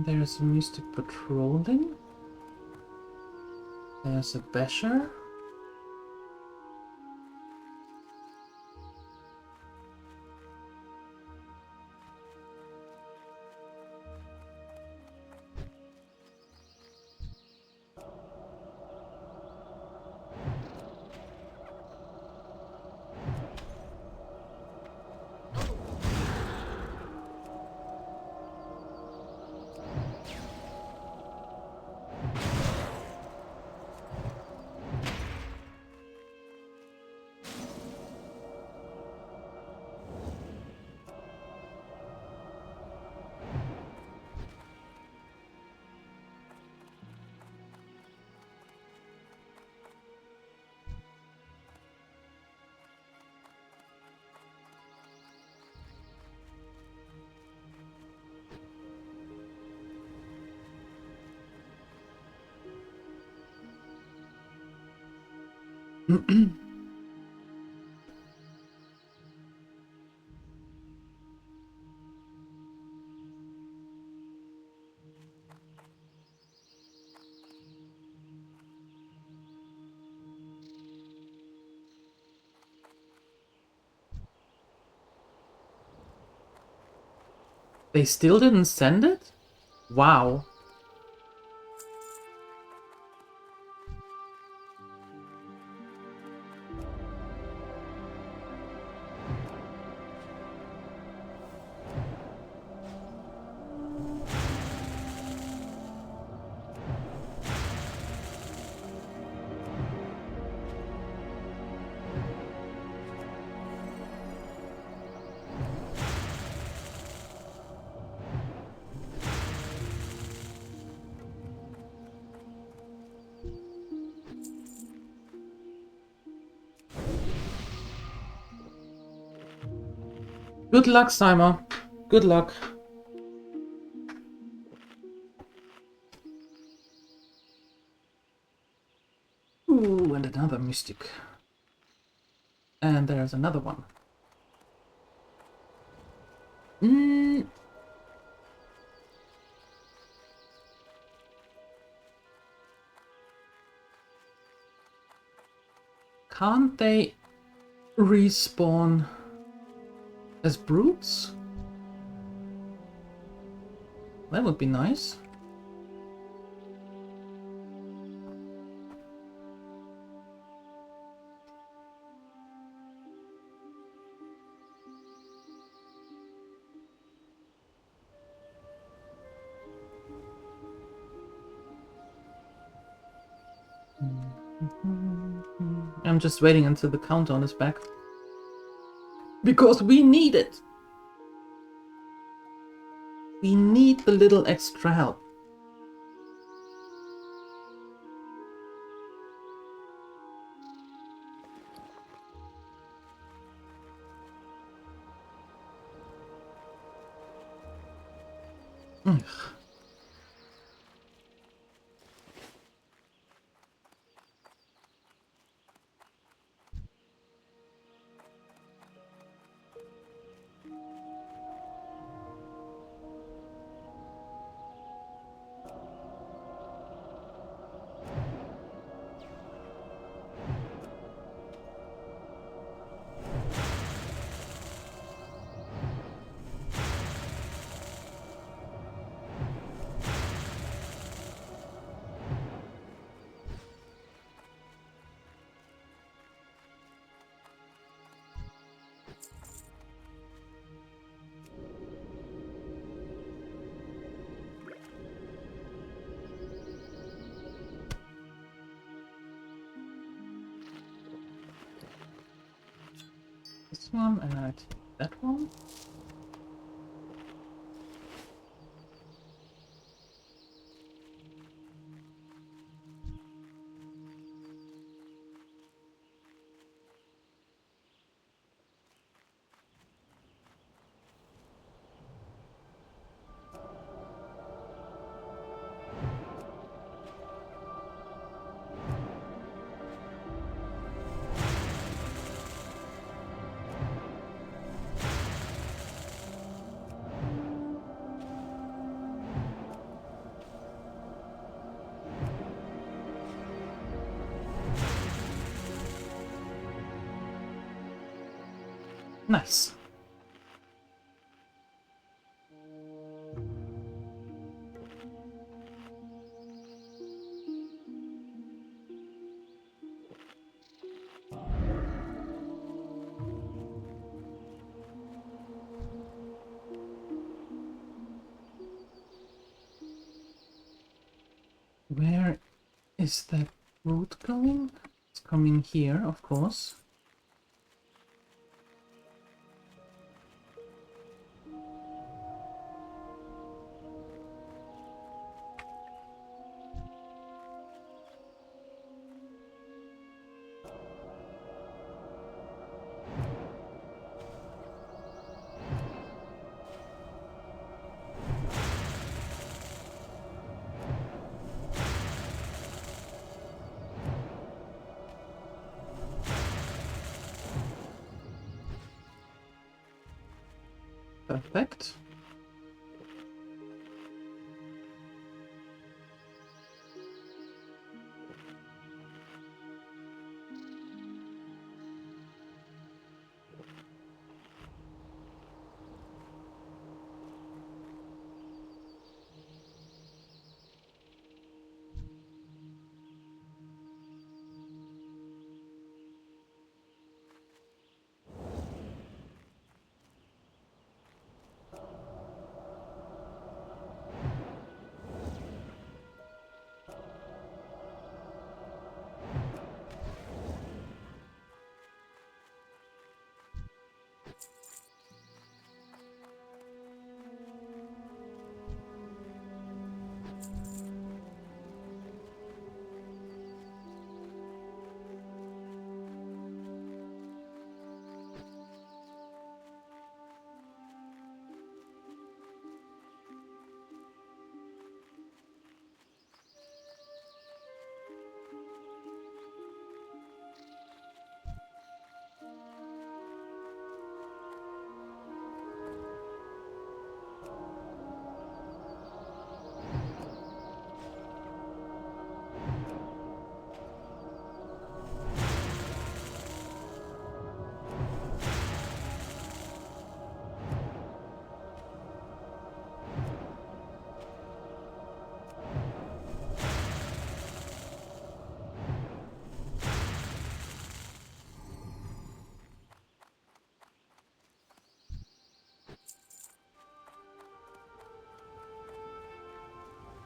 There's a mystic patrolling. There's a basher. They still didn't send it? Wow. Good luck, Simon. Good luck. Ooh, and another mystic. And there's another one. Can't they respawn as brutes? That would be nice. I'm just waiting until the countdown is back. Because we need it! We need the little extra help. Ugh. This one and I take that one. Nice. Where is that route going? It's coming here, of course. Perfect.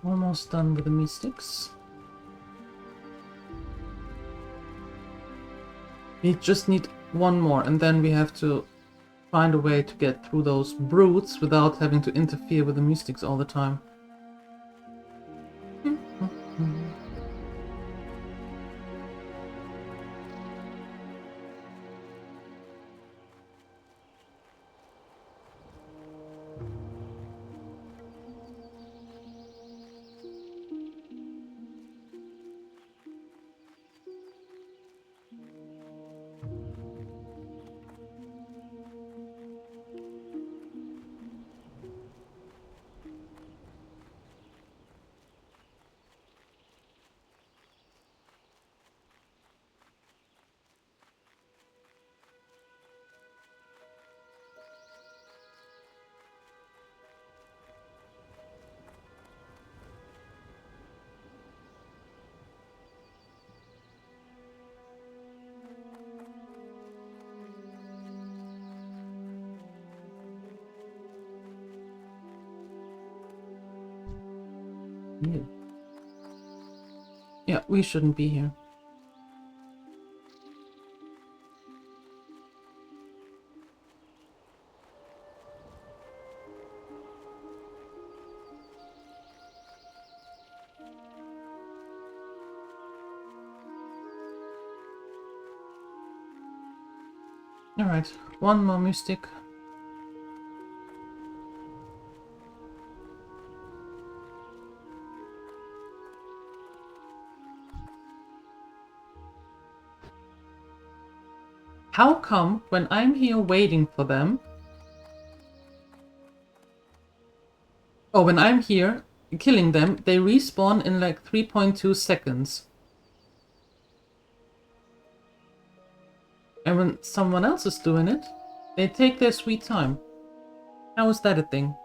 Almost done with the mystics. We just need one more, and then we have to find a way to get through those brutes without having to interfere with the mystics all the time. Ew. Yeah, we shouldn't be here. Alright, one more mystic. How come when I'm here waiting for them, or when I'm here killing them, they respawn in like 3.2 seconds? And when someone else is doing it, they take their sweet time. How is that a thing?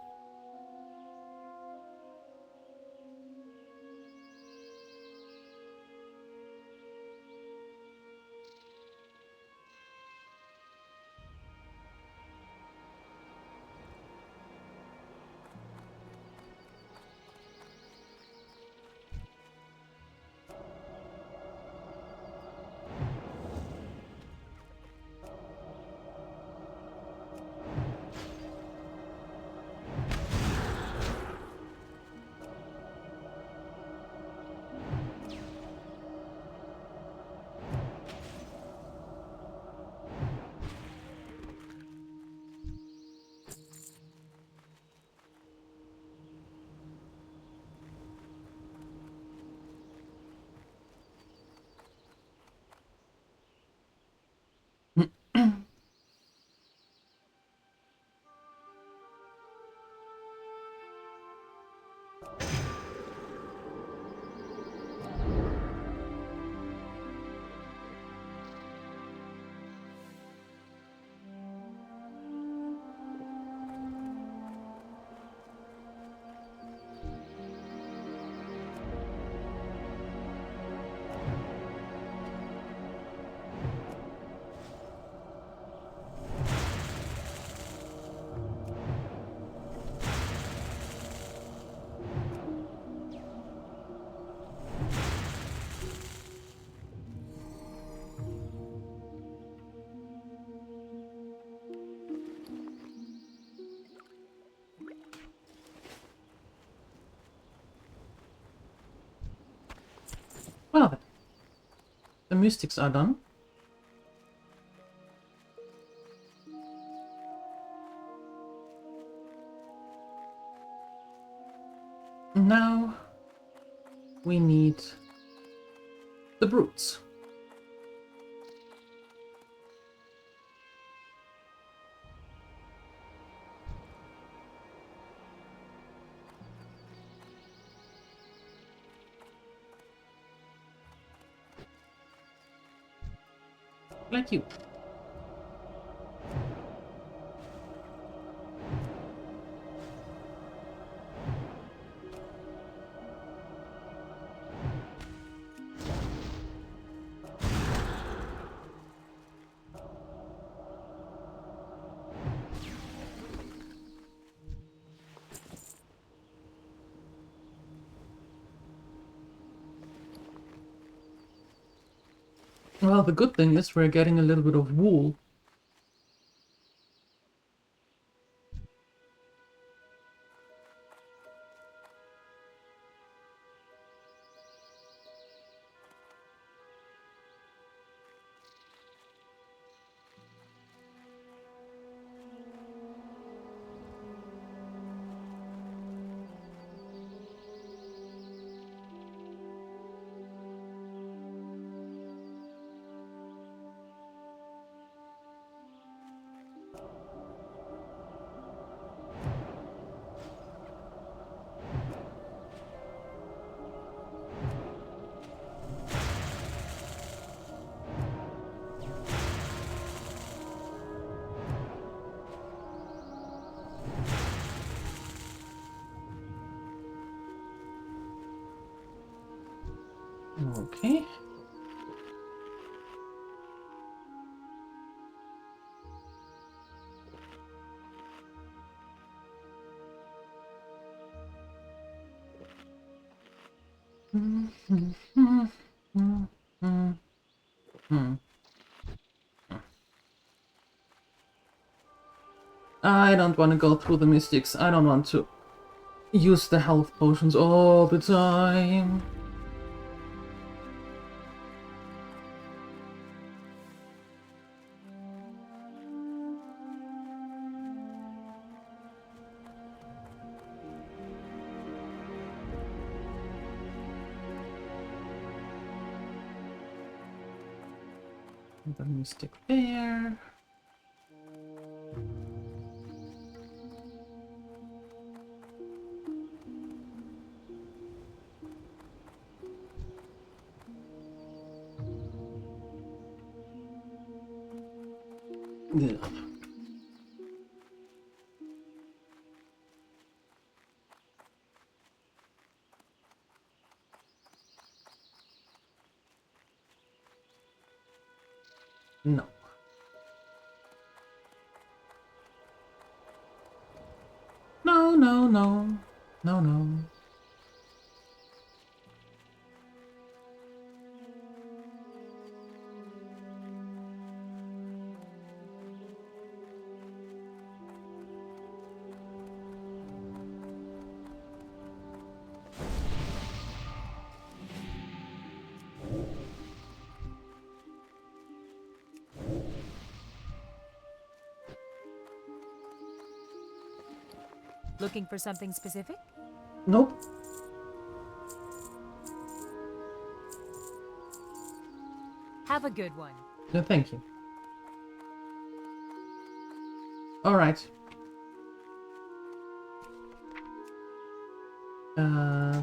Well then, the mystics are done. Now we need the brutes. Like you. Well, the good thing is we're getting a little bit of wool. Okay. I don't want to go through the mystics. I don't want to use the health potions all the time. The mystic bear. Ugh. No. No, no, no. No, no. Looking for something specific? Nope. Have a good one. No, thank you. All right.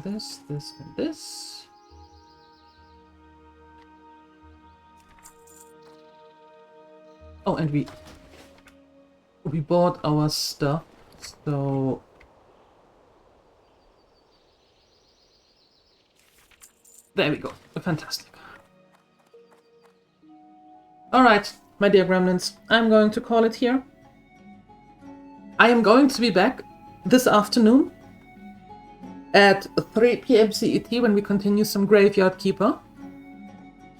This, and this. Oh, and we bought our stuff, so there we go. Fantastic. All right, my dear gremlins, I'm going to call it here. I am going to be back this afternoon at 3 p.m. CET when we continue some Graveyard Keeper.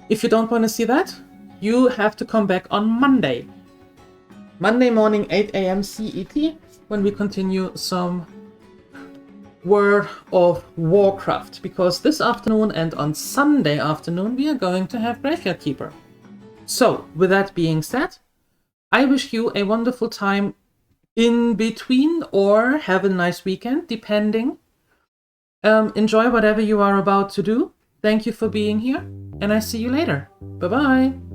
If you don't want to see that, you have to come back on Monday. Monday morning, 8 a.m. CET, when we continue some World of Warcraft. Because this afternoon and on Sunday afternoon, we are going to have Graveyard Keeper. So, with that being said, I wish you a wonderful time in between, or have a nice weekend, depending. Enjoy whatever you are about to do. Thank you for being here, and I see you later. Bye-bye.